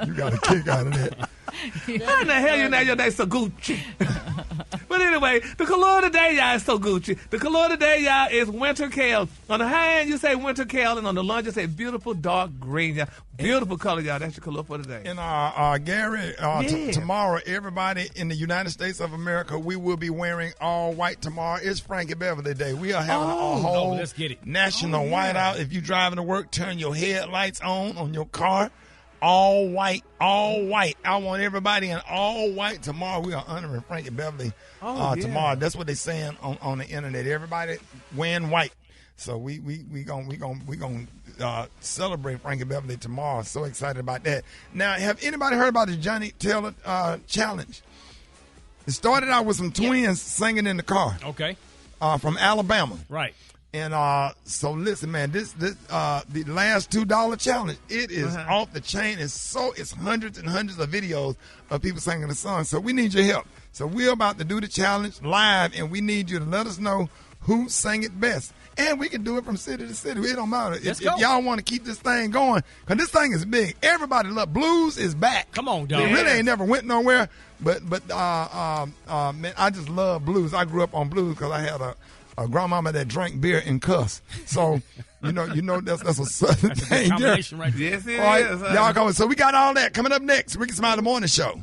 You got a kick out of that. How in the hell your name Saguchi? But anyway, the color today, y'all, is so Gucci. The color today, y'all, is winter kale. On the high end, you say winter kale, and on the lunch, you say beautiful dark green, y'all. Beautiful color, y'all. That's your color for today. And Gary, tomorrow, everybody in the United States of America, we will be wearing all white tomorrow. It's Frankie Beverly Day. We are having a whole let's get it. national whiteout. If you're driving to work, turn your headlights on your car. All white, all white. I want everybody in all white tomorrow. We are honoring Frankie Beverly tomorrow. That's what they're saying on the internet. Everybody wearing white. So we gonna celebrate Frankie Beverly tomorrow. So excited about that. Now, have anybody heard about the Johnny Taylor challenge? It started out with some twins singing in the car. Okay. From Alabama. Right. And so listen, man, this the last $2 challenge, it is off the chain. It's hundreds and hundreds of videos of people singing the song. So we need your help. So we're about to do the challenge live, and we need you to let us know who sang it best. And we can do it from city to city. It don't matter. If y'all want to keep this thing going, because this thing is big. Everybody love blues is back. Come on, dog. It really ain't never went nowhere. But man, I just love blues. I grew up on blues because I had a grandmama that drank beer and cuss. So, you know that's a southern thing. Combination right there. Yes, it is. Y'all coming. So we got all that coming up next. Rickey Smiley Morning Show.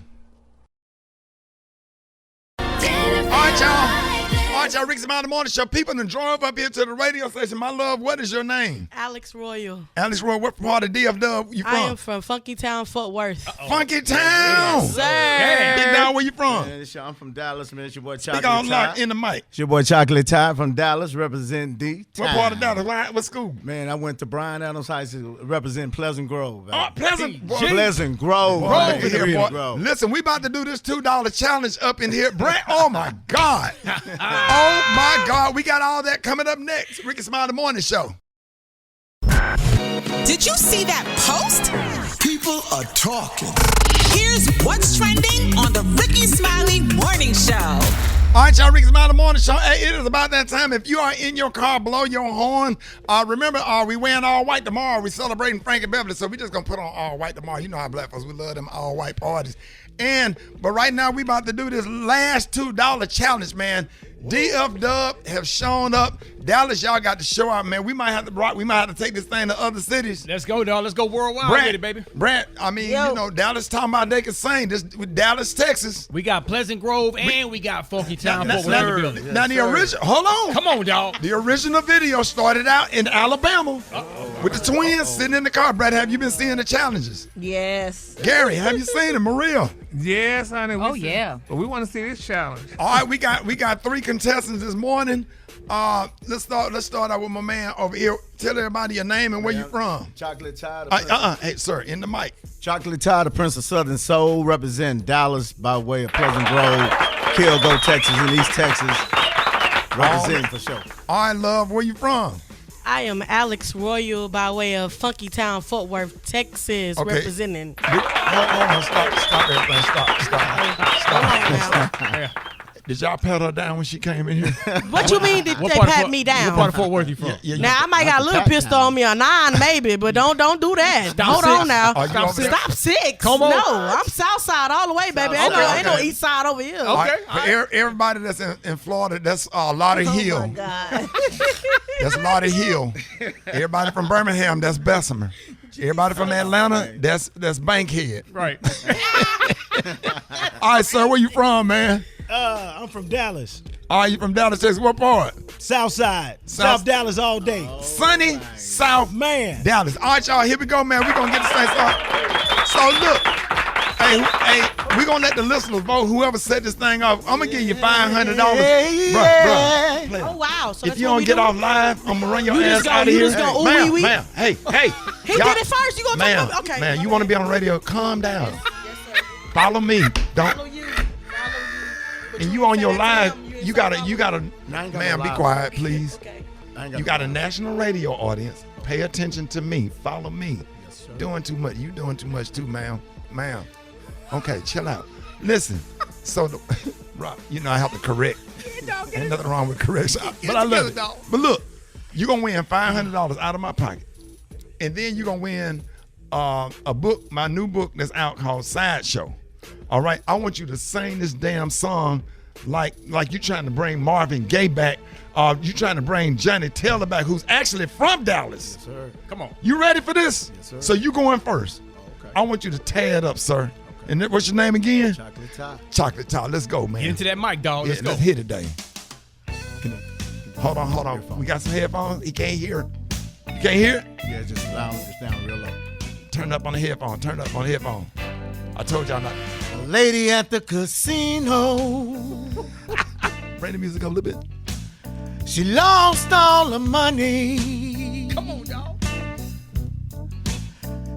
All right, y'all, Rickey Smiley Morning Show. People done drove up here to the radio station. My love, what is your name? Alex Royal. Alex Royal, what part of DFW you from? I am from Funky Town, Fort Worth. Funky Town. Yes, sir. Big Down, where you from? Man, I'm from Dallas, man. It's your boy Speak Chocolate on lock Ty. in the mic. It's your boy Chocolate Ty from Dallas, representing D. What part of Dallas? What school? Man, I went to Bryan Adams High School, representing Pleasant Grove. Pleasant Grove. Pleasant Grove. Grove man. here, boy. Grove. Listen, we about to do this $2 challenge up in here. Brent, oh my God. Oh my God. We got all that coming up next. Rickey Smiley Morning Show. Did you see that post? People are talking. Here's what's trending on the Rickey Smiley Morning Show. All right, y'all, Rickey Smiley Morning Show. Hey, it is about that time. If you are in your car, blow your horn. Remember, we wearing all white tomorrow. We celebrating Frankie Beverly, so we just going to put on all white tomorrow. You know how black folks, we love them all white parties. But right now, we about to do this last $2 challenge, man. DF Dub have shown up. Dallas, y'all got to show out, man. We might have to rock. We might have to take this thing to other cities. Let's go, dog. Let's go worldwide with it, baby. Brent, I mean, Dallas talking about they can sing. This with Dallas, Texas. We got Pleasant Grove and we got Funky Town. Now the original. Hold on. Come on, dog. The original video started out in Alabama with the twins sitting in the car. Brett, have you been seeing the challenges? Yes. Gary, have you seen it? Maria. Yes, honey. Yeah. But we want to see this challenge. All right, we got 3 contestants this morning. Let's start out with my man over here. Tell everybody your name and where you from. Chocolate Ty. Hey, sir, in the mic. Chocolate Ty, the Prince of Southern Soul, representing Dallas by way of Pleasant Grove, Kilgo, Texas, and East Texas. Representing for sure. All right, love, where you from? I am Alex Royal by way of Funky Town, Fort Worth, Texas, representing. Hold on, stop everything. Stop. Did y'all pat her down when she came in here? What you mean did they pat me down? What part of Fort Worth you from? Now, I might got a little pistol on me, or 9 maybe, but don't do that. Hold on now. Stop 6. Come on. No, I'm south side all the way, baby. Ain't no east side over here. Okay. For everybody that's in Florida, that's Lottie Hill. Oh, my God. That's Lottie Hill. Everybody from Birmingham, that's Bessemer. Everybody from Atlanta, that's Bankhead. Right. All right, sir, where you from, man? I'm from Dallas. All right, you from Dallas, Texas. What part? South side. South Dallas all day. Sunny South Dallas. All right, y'all, here we go, man. We're going to get this thing started. So, look. Hey, we're going to let the listeners vote. Whoever set this thing off, I'm going to give you $500. Bruh. Oh, wow. So if you don't get off live, I'm going to run your ass out of here. Ma'am, hey. He did it first. You going to talk about okay. Man, you want to be on the radio? Calm down. Follow me. Don't. And you on your live, you gotta, man, be quiet, please. Okay. You got a national radio audience. Pay attention to me. Follow me. Doing too much. You doing too much too, ma'am. Okay, chill out. Listen. So, I have to correct. Ain't nothing wrong with correction. But I love it. But look, you're going to win $500 out of my pocket. And then you're going to win a book, my new book that's out called Sideshow. All right, I want you to sing this damn song like you trying to bring Marvin Gaye back, you trying to bring Johnny Taylor back, who's actually from Dallas. Yes, sir. Come on. You ready for this? Yes, sir. So you going first. Okay. I want you to tear it up, sir. And what's your name again? Chocolate Top. Chocolate Top. Let's go, man. Get into that mic, dog. Yeah, Let's go. let's hit it, Dave. Hold on. We got some headphones. He can't hear it. You can't hear it? Yeah, just down real low. Turn up on the headphone. I told y'all not. A lady at the casino. Bring the music up a little bit. She lost all her money. Come on, y'all.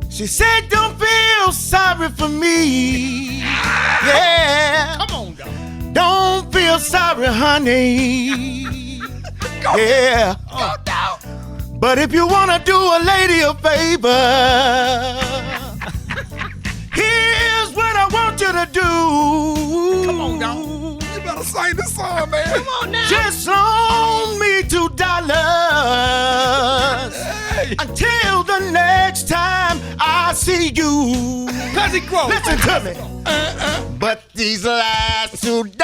She said, don't feel sorry for me. Yeah. Come on, dog. Don't feel sorry, honey. Yeah. Go down. But if you want to do a lady a favor, here's what I want you to do. Come on, dog. You better sing this song, man. Come on now. Just loan me $2 until the next time I see you. Cause he grows. Listen to me. But these last $2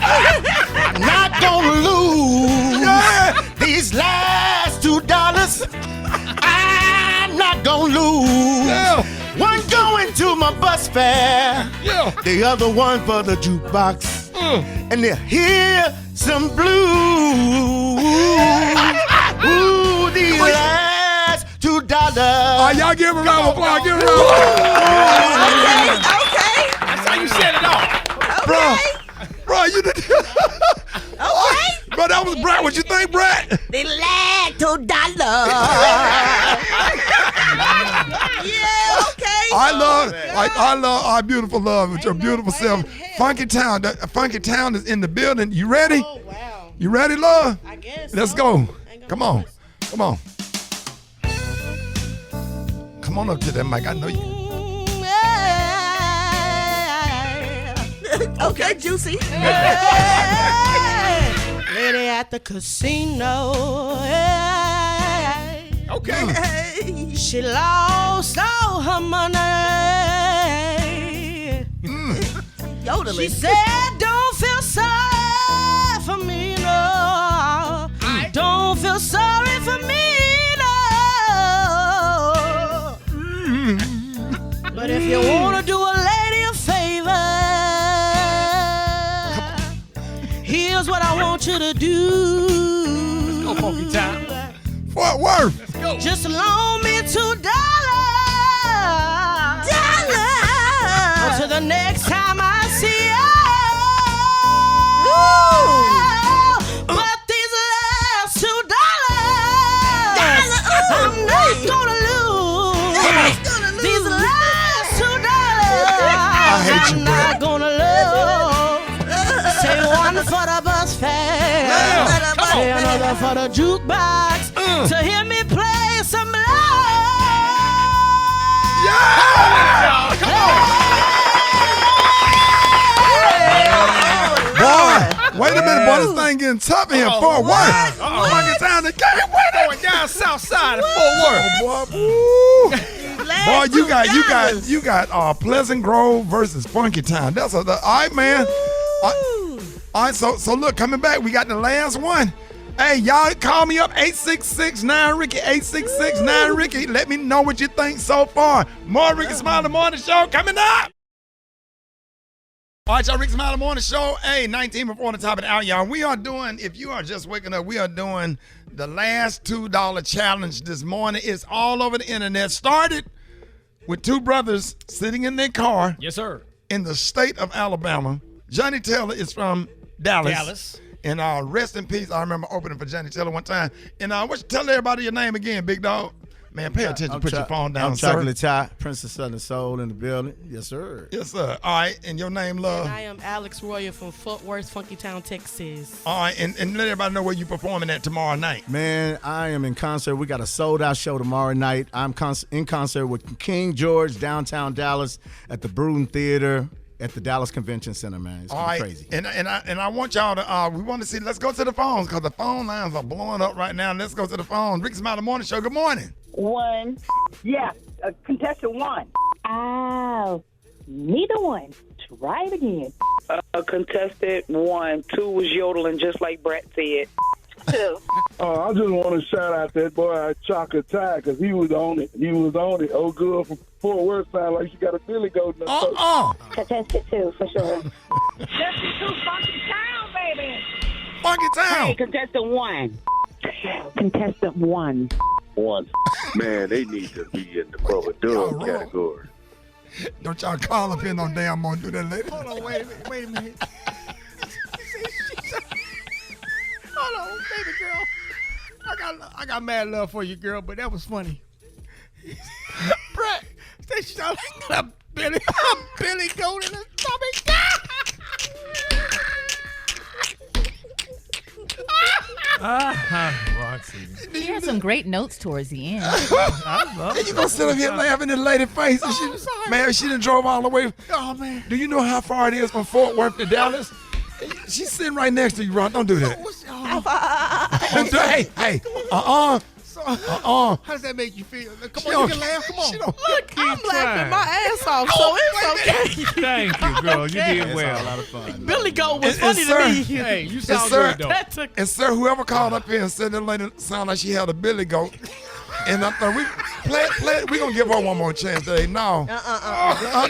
I'm not gonna lose. These last $2 I'm not gonna lose. Yeah. One going to my bus fare. Yeah. The other one for the jukebox. And they'll hear some blues. Ooh, these last $2. Y'all give him a round of applause. Give him a round of applause. Okay. That's how you set it off. Bro, you did. Okay. Bro, that was Brad. What you think, Brad? The last $2. Yeah, okay. I love our beautiful love with your beautiful self. Funky Town. Funky Town is in the building. You ready? Oh, wow. You ready, love? I guess. Let's go. Come on. Come on up to that mic. I know you. Okay, Juicy. Lady at the casino. Okay. She lost all her money. Yodeling. She said, don't feel sorry for me, no. Don't feel sorry for me, no. But if you want to do a lady a favor, here's what I want you to do. Let's go, Funky Town. Fort Worth. Let's go. Just loan me $2. Until the next time I see you. But these last $2, I'm not gonna lose. These last $2, I'm not gonna lose. Say one for the bus fare, say another for the jukebox, to hear me play some love. Yeah! Come on! Boy, wait a minute, boy. This thing getting tough in here. Fort Worth. Funky Town, they can't wait. Going down south side of Fort Worth. Boy, you got Pleasant Grove versus Funky Town. That's all right, man. All right, so look, coming back, we got the last one. Hey, y'all call me up, 866-9-RICKY, 866-9-RICKY. Let me know what you think so far. More Rickey Smiley Morning Show coming up. All right, y'all, Rickey Smiley Morning Show. Hey, 19 before the top of the hour, y'all. We are doing, if you are just waking up, we are doing the last $2 challenge this morning. It's all over the internet. Started with two brothers sitting in their car. Yes, sir. In the state of Alabama. Johnny Taylor is from Dallas. And rest in peace. I remember opening for Johnny Taylor one time. And tell everybody your name again, big dog. Man, pay attention. Put your phone down, sir. I'm Chocolate Top, Prince of Southern Soul in the building. Yes, sir. Yes, sir. All right. And your name, love? And I am Alex Royer from Fort Worth, Funky Town, Texas. All right. And let everybody know where you're performing at tomorrow night. Man, I am in concert. We got a sold-out show tomorrow night. I'm in concert with King George, downtown Dallas, at the Bruton Theater. At the Dallas Convention Center, man. It's gonna be crazy. And I want y'all to, we want to see, let's go to the phones because the phone lines are blowing up right now. Let's go to the phone. Rickey Smiley Morning Show, good morning. One. Yeah, contestant one. Oh, neither one. Try it again. Contestant 1. 2 was yodeling, just like Brett said. 2. I just want to shout out that boy Chaka Ty because he was on it. Oh, good from Fort Worth. Sound like she got a Billy Goat in her face. Contestant 2, for sure. Contestant 2, Funky Town, baby. Funky Town. Hey, Contestant 1. Contestant 1. 1. Man, they need to be in the Brother Doug category. Don't y'all call up here no damn more and do that later. Hold on, wait a minute. Hold on, baby girl. I got mad love for you, girl, but that was funny. Brett, they shot a Billy Goat in his stomach. Roxy. He had some great notes towards the end. I love You gonna sit up here laughing in the lady's face? And she done drove all the way. Oh, man. Do you know how far it is from Fort Worth to Dallas? She's sitting right next to you, Ron. Don't do that. Don't do, hey, How does that make you feel? Come on, you can laugh. Come on. Look, I'm laughing my ass off, so it's okay. Thank you, girl. You did well. That's a lot of fun. Billy Goat was funny to me. Hey, you sound sir, good, though. And sir, whoever called up here and said that lady sounded like she had a Billy Goat, and I thought we gonna give her one more chance today. No,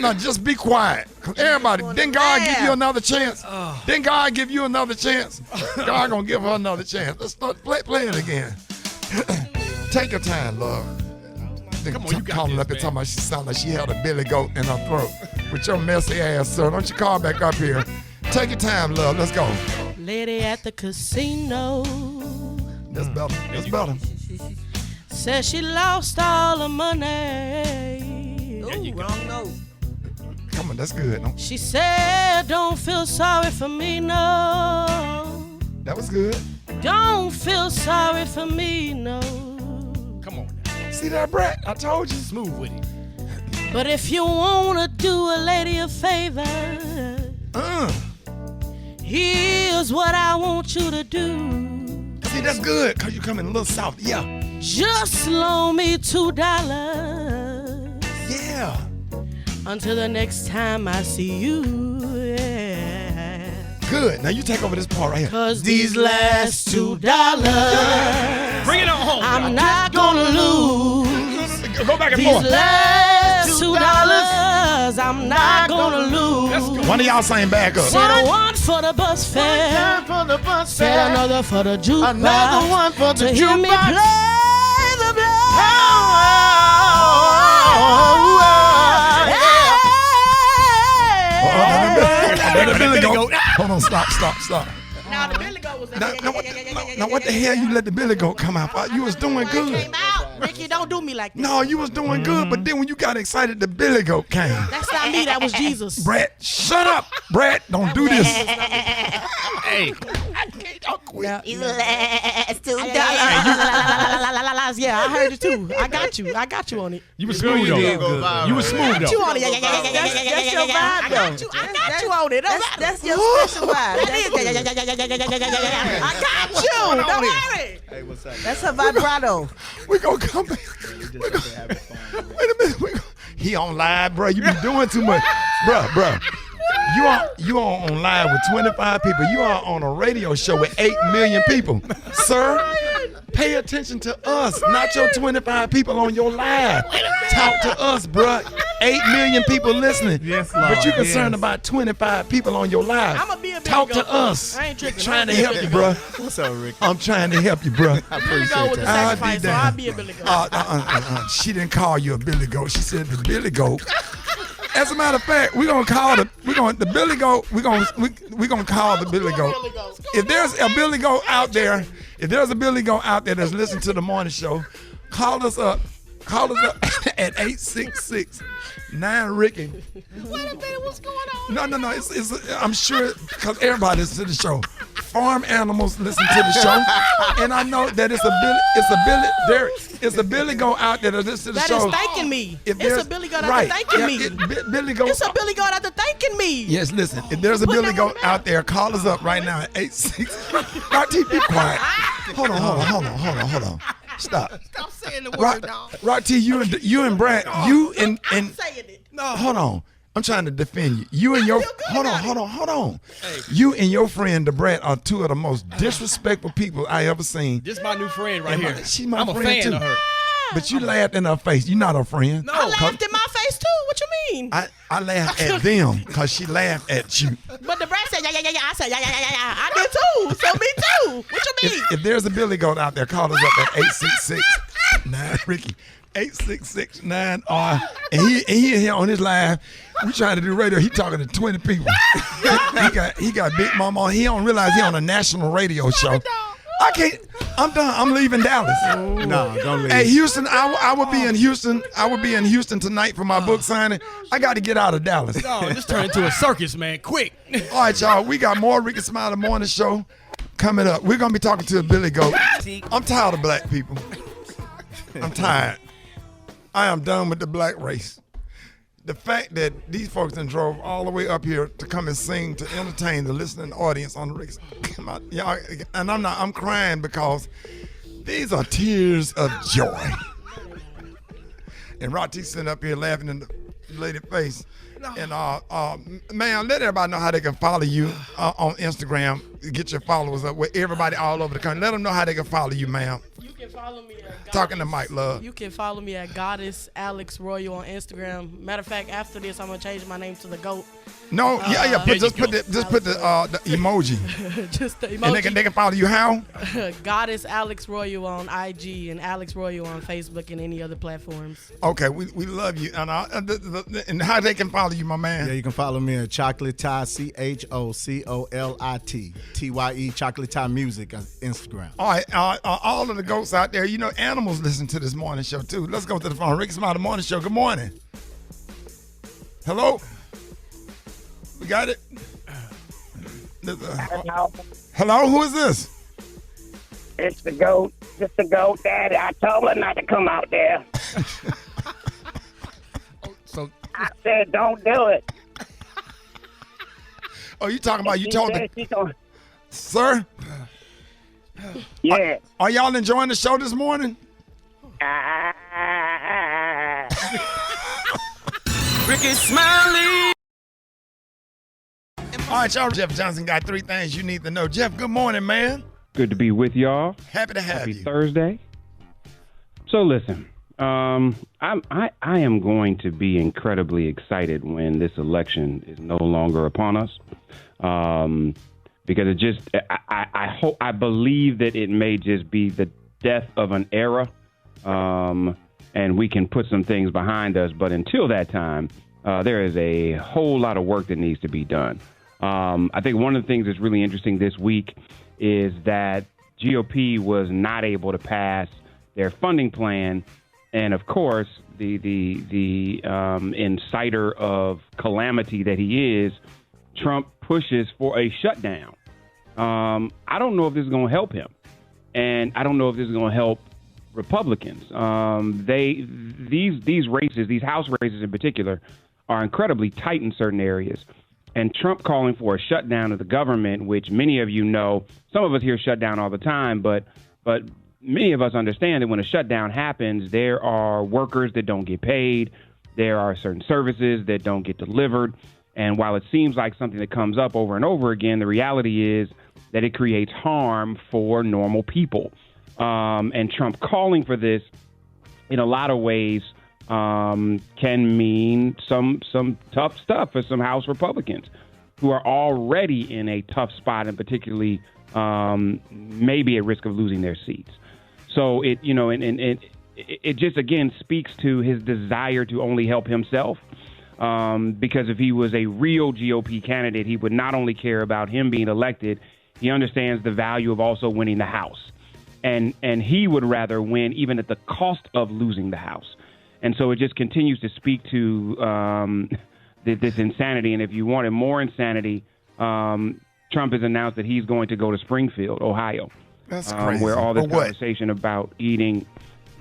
no, just be quiet. Everybody, didn't God give you another chance? Didn't God give you another chance? God gonna give her another chance. Let's start play it again. Take your time, love. Come on, you got calling this, up and man. talking about she sounded like she had a Billy Goat in her throat with your messy ass, sir. Don't you call back up here. Take your time, love. Let's go. Lady at the casino That's better. That's better. says she lost all her money. Ooh, wrong note. Come on, that's good. No, She said, don't feel sorry for me, no. that was good. Don't feel sorry for me, no. Come on now. See that, Brett? I told you. Smooth with it. But if you wanna do a lady a favor, here's what I want you to do. See, that's good, because you coming a little soft. Yeah. Just loan me $2. Yeah. Until the next time I see you. Yeah. Good. Now you take over this part right here. Cause these last $2, Bring it on home. I'm not gonna lose. Go back and These forth. last $2, I'm not gonna lose. One of y'all sing back up. Said one for the bus fare. Said another for the jukebox. Another one for the to hear me jukebox. play the Billy Goat. Hold on, stop. Now the Billy Goat was Now what the hell you let the Billy Goat come out? You was doing good. Ricky, don't do me like that. No, you was doing good, but then when you got excited, the Billy Goat came. That's not me, that was Jesus. Brett, shut up. Brett, don't do this. Hey. Don't quit. You last $2. Yeah, I heard it too. I got you on it. You were smooth, though. You were smooth, Got you though. on it. That's your vibe, though. I got you on it. That's your special vibe. I got you. Don't worry. Hey, what's up? That's her vibrato. We gonna come back. Wait a minute. He on live, bro. You be doing too much, bro. You are on live with 25 people. You are on a radio show with 8 million people, sir. Pay attention to us, not your 25 people on your live. Talk to us, bro. 8 million people listening. Yes, Lord. But you concerned about 25 people on your live. I'ma be a Talk Billy to Goat. us. I ain't tricking. Trying to help you, bro. What's up, Rick? I'm trying to help you, bro. I Billy appreciate Goat was a that. sacrifice, so I'll be a Billy Goat. She didn't call you a Billy Goat. She said the Billy Goat. As a matter of fact, we're gonna call the Billy Goat. We're gonna call the Billy Goat. If there's a Billy Goat out there, that's listening to the morning show, call us up. Call us up at 866-9-RICKY. Wait a minute, what's going on? No. It's I'm sure because everybody listens to the show. Farm animals listen to the show, and I know that it's a Billy Goat out there that listens to the That show. is thanking me. If It's there's- a Billy Goat out right, there thanking yeah, me. Billy Goat. It's a Billy Goat out there thanking me. Yes, listen. If there's a Billy Goat out there, call us up right now at 86. RT, be quiet. Hold on. Stop. Stop saying the word, dog. Rock T, you and Brad, you and I'm saying it. no, hold on. I'm trying to defend you. You and your hold on. Hey. You and your friend DeBrat are two of the most disrespectful people I ever seen. This is my new friend right here. She's my I'm friend a fan too. of her. But you laughed in her face. You're not her friend. No, I laughed in my face too. What you mean? I laughed at them because she laughed at you. But the Brad said yeah. I said yeah. I did too. So me too. What you mean? If there's a Billy Goat out there, call us up at 866-9 Ricky. 866-9 and he in here on his live. We trying to do radio. He talking to 20 people. he got Big Mama on. He don't realize he on a national radio show. I can't. I'm done. I'm leaving Dallas. No, don't leave. Hey, Houston, I would be in Houston. I would be in Houston tonight for my book signing. I got to get out of Dallas. No, this turned into a circus, man. Quick. All right, y'all. We got more Rickey Smiley Morning Show coming up. We're gonna be talking to a Billy Goat. I'm tired of black people. I'm tired. I am done with the black race. The fact that these folks done drove all the way up here to come and sing to entertain the listening audience on the Rickey. Come on, y'all, and I'm crying because these are tears of joy. And Rati sitting up here laughing in the lady's face. And man, let everybody know how they can follow you on Instagram. Get your followers up with everybody all over the country. Let them know how they can follow you, ma'am. You can follow me at Talking to Mike Love. You can follow me at Goddess Alex Royal on Instagram. Matter of fact, after this, I'm gonna change my name to the GOAT. No, just put the emoji. Just the emoji. And they can follow you how? Goddess Alex Royal on IG and Alex Royal on Facebook and any other platforms. Okay, we love you. And how they can follow you, my man? Yeah, you can follow me at Chocolate Tie, CHOCOLIT TYE Chocolate Tie Music on Instagram. All right, all of the goats out there, you know, animals listen to this morning show too. Let's go to the phone. Rickey Smiley Morning Show. Good morning. Hello. We got it. Hello, who is this? It's the GOAT. It's the GOAT, Daddy. I told her not to come out there. So I said, don't do it. Oh, you talking about you told the sir? Yeah. Are y'all enjoying the show this morning? Rickey Smiley. All right, y'all. Jeff Johnson got 3 things you need to know. Jeff, good morning, man. Good to be with y'all. Happy to have Happy you. Thursday. So listen, I am going to be incredibly excited when this election is no longer upon us, because it just I believe that it may just be the death of an era, and we can put some things behind us. But until that time, there is a whole lot of work that needs to be done. I think one of the things that's really interesting this week is that GOP was not able to pass their funding plan. And of course, the inciter of calamity that he is, Trump pushes for a shutdown. I don't know if this is going to help him. And I don't know if this is going to help Republicans. These races, these House races in particular, are incredibly tight in certain areas. And Trump calling for a shutdown of the government, which many of you know, some of us here shut down all the time, but many of us understand that when a shutdown happens, there are workers that don't get paid. There are certain services that don't get delivered. And while it seems like something that comes up over and over again, the reality is that it creates harm for normal people. And Trump calling for this in a lot of ways can mean some tough stuff for some House Republicans who are already in a tough spot, and particularly maybe at risk of losing their seats. So it just again speaks to his desire to only help himself. Because if he was a real GOP candidate, he would not only care about him being elected, he understands the value of also winning the House. And he would rather win even at the cost of losing the House. And so it just continues to speak to this insanity. And if you wanted more insanity, Trump has announced that he's going to go to Springfield, Ohio. That's crazy. Where all this conversation about eating,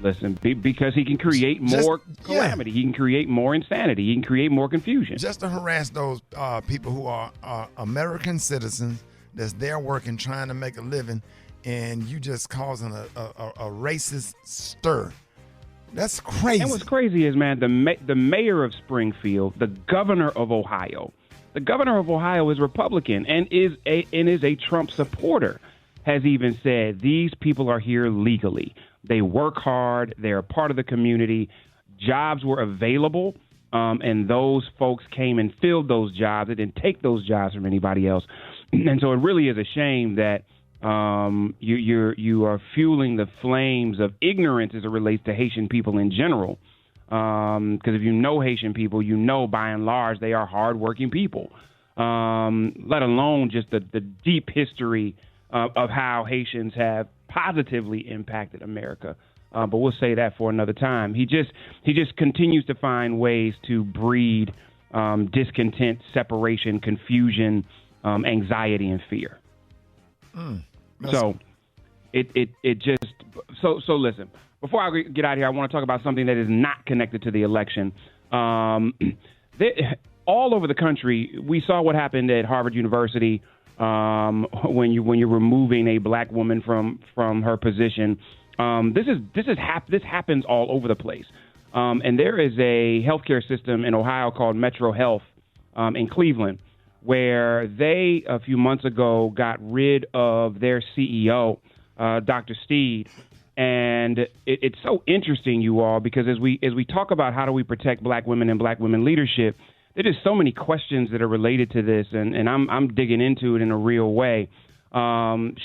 because he can create more calamity. He can create more insanity. He can create more confusion. Just to harass those people who are American citizens that's there working, trying to make a living, and you just causing a racist stir. That's crazy. And what's crazy is, man, the mayor of Springfield, the governor of Ohio is Republican and is a Trump supporter, has even said these people are here legally. They work hard. They're a part of the community. Jobs were available, and those folks came and filled those jobs. They didn't take those jobs from anybody else. And so it really is a shame that you are fueling the flames of ignorance as it relates to Haitian people in general. Because if you know Haitian people, you know by and large they are hardworking people. Let alone just the deep history of how Haitians have positively impacted America. But we'll say that for another time. He just continues to find ways to breed discontent, separation, confusion, anxiety, and fear. So listen, before I get out of here, I want to talk about something that is not connected to the election. All over the country, we saw what happened at Harvard University when you're removing a black woman from her position. This happens all over the place. And there is a healthcare system in Ohio called Metro Health in Cleveland, where they, a few months ago, got rid of their CEO, Dr. Steed. And it's so interesting, you all, because as we talk about how do we protect black women and black women leadership, there are just so many questions that are related to this, and I'm digging into it in a real way.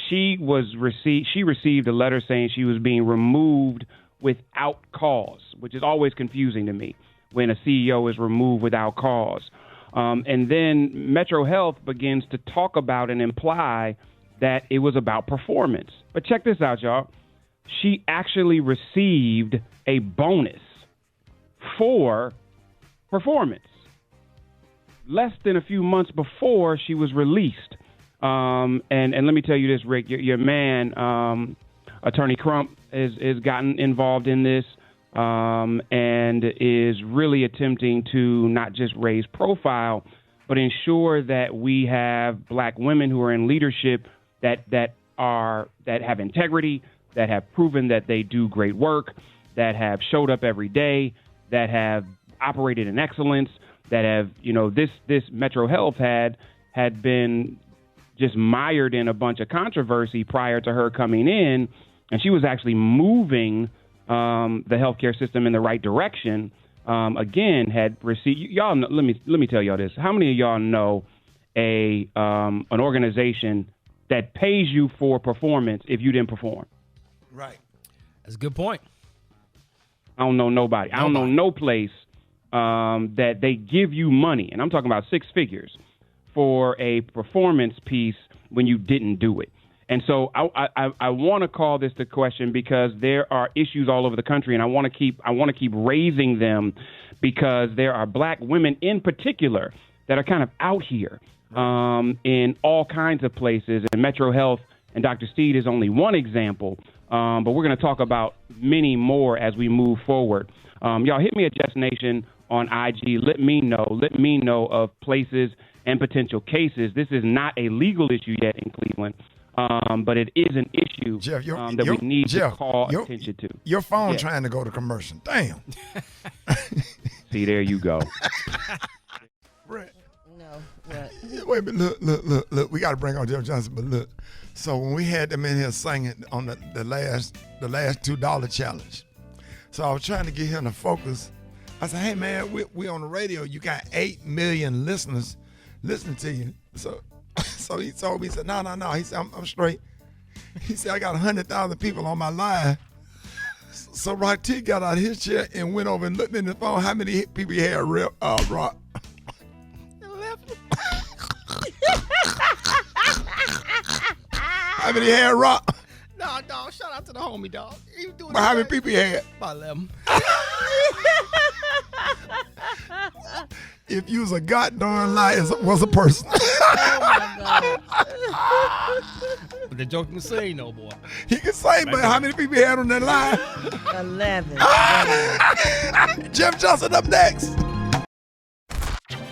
She received a letter saying she was being removed without cause, which is always confusing to me when a CEO is removed without cause. And then Metro Health begins to talk about and imply that it was about performance. But check this out, y'all. She actually received a bonus for performance less than a few months before she was released. And let me tell you this, Rick, your man, Attorney Crump, has gotten involved in this and is really attempting to not just raise profile, but ensure that we have black women who are in leadership that have integrity, that have proven that they do great work, that have showed up every day, that have operated in excellence, that have, this Metro Health had been just mired in a bunch of controversy prior to her coming in, and she was actually moving the healthcare system in the right direction. Again, had received, y'all know, let me tell y'all this. How many of y'all know an organization that pays you for performance if you didn't perform? Right. That's a good point. I don't know nobody. I don't know no place that they give you money, and I'm talking about six figures, for a performance piece when you didn't do it. And so I want to call this the question because there are issues all over the country, and I want to keep raising them because there are black women in particular that are kind of out here in all kinds of places. And Metro Health and Dr. Steed is only one example, but we're going to talk about many more as we move forward. Y'all hit me at Jess Nation on IG. Let me know of places and potential cases. This is not a legal issue yet in Cleveland, but it is an issue that we need to call attention to. Your phone trying to go to commercial. Damn. See, there you go. Brett. No, what? Wait a minute. Look. We got to bring on Jeff Johnson, but look. So when we had them in here singing on the last $2 challenge, so I was trying to get him to focus. I said, hey, man, we on the radio. You got 8 million listeners listening to you. So he told me, he said, no. He said, I'm straight. He said, I got 100,000 people on my line. So Rock T got out of his chair and went over and looked in the phone. How many people he had, Rock? 11. How many had, Rock? No, dog. Shout out to the homie, dog. But how many people he had? About 11. If you was a goddamn liar, was a person. Oh my God. But the joke can say no, boy. He can say, but how many people he had on that line? 11. Jeff Johnson up next.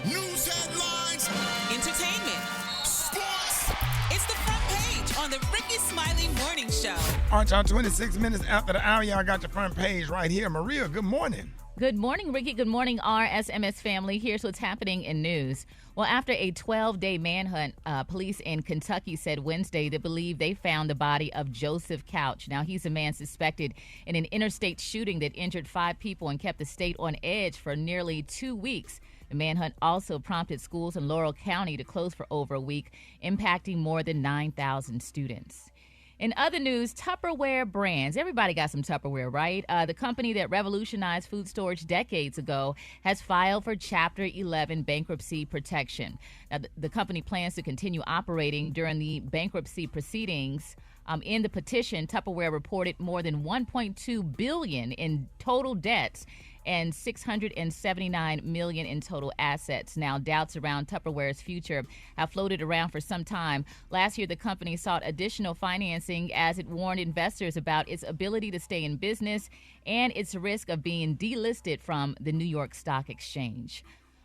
News headlines, entertainment, sports. It's the front page on the Rickey Smiley Morning Show. Show. Aren't y'all 26 minutes after the hour? Y'all got your front page right here. Maria, good morning. Good morning, Ricky. Good morning, RSMS family. Here's what's happening in news. Well, after a 12-day manhunt, police in Kentucky said Wednesday they believe they found the body of Joseph Couch. Now, he's a man suspected in an interstate shooting that injured 5 people and kept the state on edge for nearly 2 weeks. The manhunt also prompted schools in Laurel County to close for over a week, impacting more than 9,000 students. In other news, Tupperware Brands. Everybody got some Tupperware, right? The company that revolutionized food storage decades ago has filed for Chapter 11 bankruptcy protection. Now, the company plans to continue operating during the bankruptcy proceedings. In the petition, Tupperware reported more than $1.2 billion in total debts and $679 million in total assets. Now, doubts around Tupperware's future have floated around for some time. Last year, the company sought additional financing as it warned investors about its ability to stay in business and its risk of being delisted from the New York Stock Exchange.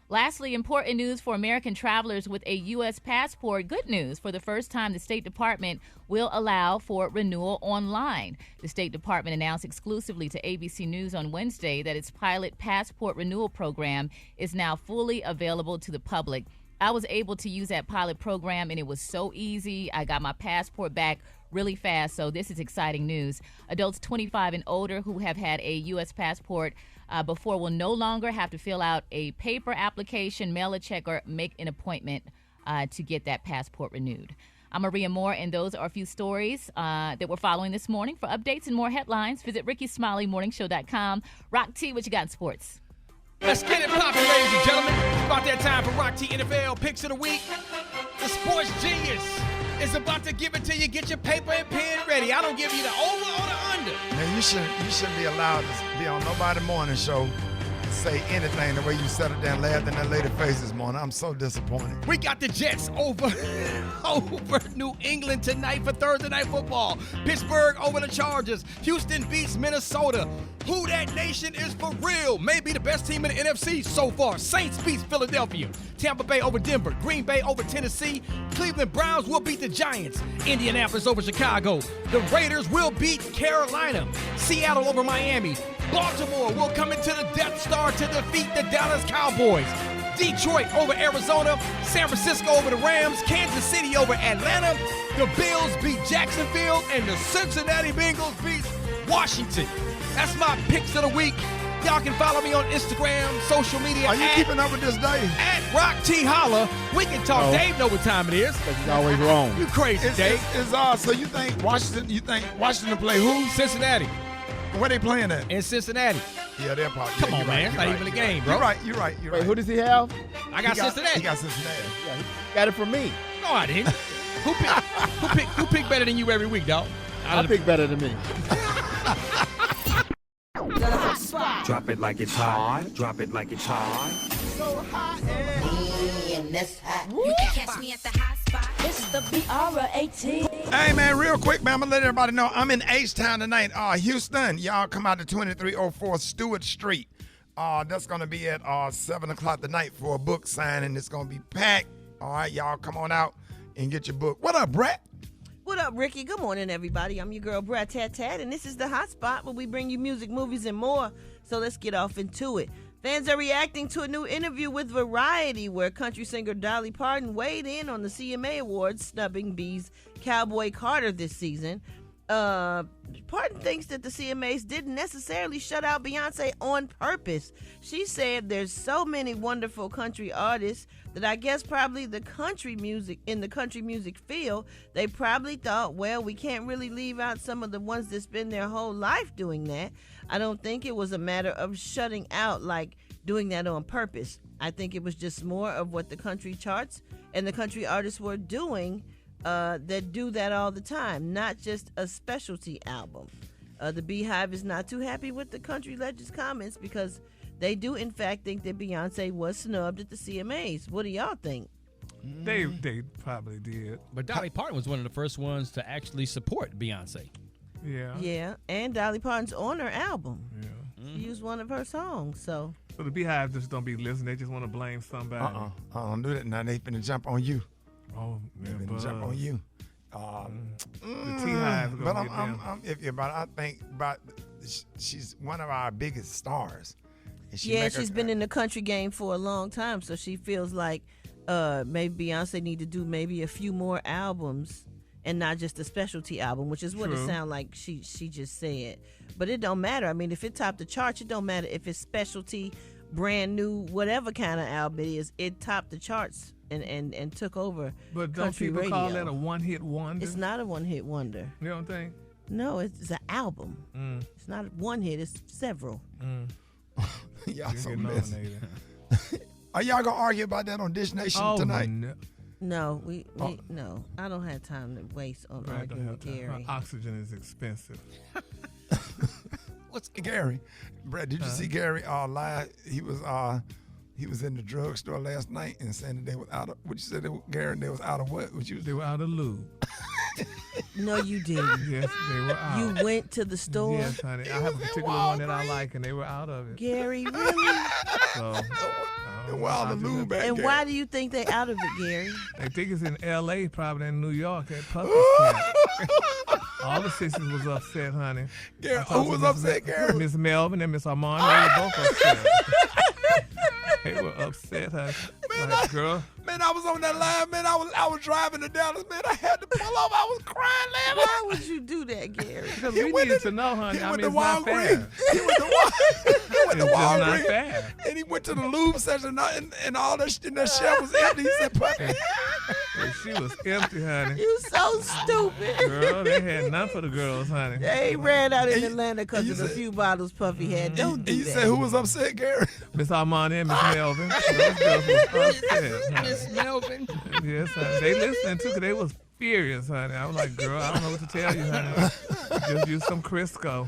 Lastly, important news for American travelers with a U.S. passport. Good news. For the first time, the State Department will allow for renewal online. The State Department announced exclusively to ABC News on Wednesday that its pilot passport renewal program is now fully available to the public. I was able to use that pilot program, and it was so easy. I got my passport back really fast, so this is exciting news. Adults 25 and older who have had a U.S. passport before will no longer have to fill out a paper application, mail a check, or make an appointment to get that passport renewed. I'm Maria Moore, and those are a few stories that we're following this morning. For updates and more headlines, visit RickeySmileyMorningShow.com. Rock T, what you got in sports? Let's get it poppin', ladies and gentlemen. It's about that time for Rock T NFL Picks of the Week. The sports genius is about to give it to you. Get your paper and pen ready. I don't give you the over or the under. Man, you shouldn't be allowed to be on nobody morning show and say anything the way you settled down laughed in that lady face this morning. I'm so disappointed. We got the Jets over New England tonight for Thursday Night Football. Pittsburgh over the Chargers. Houston beats Minnesota. Who that nation is for real? Maybe the best team in the NFC so far. Saints beats Philadelphia. Tampa Bay over Denver. Green Bay over Tennessee. Cleveland Browns will beat the Giants. Indianapolis over Chicago. The Raiders will beat Carolina. Seattle over Miami. Baltimore will come into the Death Star to defeat the Dallas Cowboys. Detroit over Arizona. San Francisco over the Rams. Kansas City over Atlanta. The Bills beat Jacksonville. And the Cincinnati Bengals beat Washington. That's my picks of the week. Y'all can follow me on Instagram, social media. Are you keeping up with this, Dave? At Rock T Holla. We can talk. Oh. Dave know what time it is. But he's always wrong. You crazy, Dave. So you think Washington play who? Cincinnati. Where they playing at? In Cincinnati. Yeah, they're probably. Come on, man. It's not even a game, bro. You're right. Wait, who does he have? I got Cincinnati. He got Cincinnati. Yeah, he got it from me. No, I didn't. Who pick better than you every week, dog? I pick better than me. Drop it like it's hot. Drop it like it's hot. So hot and that's hot. You can catch me at the hot spot. It's the BR18. Hey, man, real quick, man, I'm going to let everybody know I'm in H-Town tonight. Houston, y'all come out to 2304 Stewart Street. That's going to be at 7 o'clock tonight for a book signing. It's going to be packed. All right, y'all come on out and get your book. What up, Brett? What up, Ricky? Good morning, everybody. I'm your girl, Brat Tat Tat, and this is the Hot Spot where we bring you music, movies, and more. So let's get off into it. Fans are reacting to a new interview with Variety where country singer Dolly Parton weighed in on the CMA Awards, snubbing B's Cowboy Carter this season. Parton thinks that the CMAs didn't necessarily shut out Beyonce on purpose. She said there's so many wonderful country artists that I guess probably the country music field, they probably thought, well, we can't really leave out some of the ones that spend their whole life doing that. I don't think it was a matter of shutting out, like doing that on purpose. I think it was just more of what the country charts and the country artists were doing that do that all the time, not just a specialty album. The Beehive is not too happy with the country legend's comments because they do, in fact, think that Beyonce was snubbed at the CMAs. What do y'all think? They probably did. But Dolly Parton was one of the first ones to actually support Beyonce. Yeah. Yeah, and Dolly Parton's on her album. Yeah. She used one of her songs, so. So the Beehive just don't be listening. They just want to blame somebody. Don't do that. Now they finna jump on you. Oh, they finna jump on you. The Tea Hive. But I think she's one of our biggest stars. And she's been in the country game for a long time, so she feels like maybe Beyonce need to do maybe a few more albums and not just a specialty album, which is what it sounds like she just said. But it don't matter. I mean, if it topped the charts, it don't matter if it's specialty, brand new, whatever kind of album it is. It topped the charts and took over. But don't country people radio. call that a one-hit wonder? It's not a one-hit wonder. You don't think? No, it's an album. It's not one hit. It's several. Y'all so messy. Are y'all gonna argue about that on Dish Nation tonight? No, no. I don't have time to waste on arguing with Gary. Oxygen is expensive. What's Gary? Brad, did you see Gary live? He was in the drugstore last night and saying that they was out of what you said, Gary, they was out of what? They were out of lube. No, you didn't. Yes, they were out. You went to the store? Yes, honey. I have a particular one that I like, and they were out of it. Gary, really? So, wow, the lube back And Gary. why do you think they out of it, Gary? They think it's in L.A., probably in New York, at Puppy's Camp. All the sisters was upset, honey. Gary, who was upset, Gary? Miss Melvin and Miss Armand, they were both upset. They were upset, honey. Like, girl. Man, I was on that line, man. I was driving to Dallas, man. I had to pull up. I was crying, man. Why would you do that, Gary? Because we needed to know, honey. I mean, it's not fair. He went to Walgreens. Walgreens. Not fair. And he went to the lube section, and all that and that shelf was empty. He said, "Puppy." And she was empty, honey. You so stupid. Girl, they had none for the girls, honey. They ran out in Atlanta because of the few bottles Puffy had. Don't do that. You said who was upset, Gary? Miss Armand and Miss Melvin. Those girls was upset. Miss Melvin. Yes, honey. They listened too, because they was furious, honey. I was like, girl, I don't know what to tell you, honey. Just use some Crisco.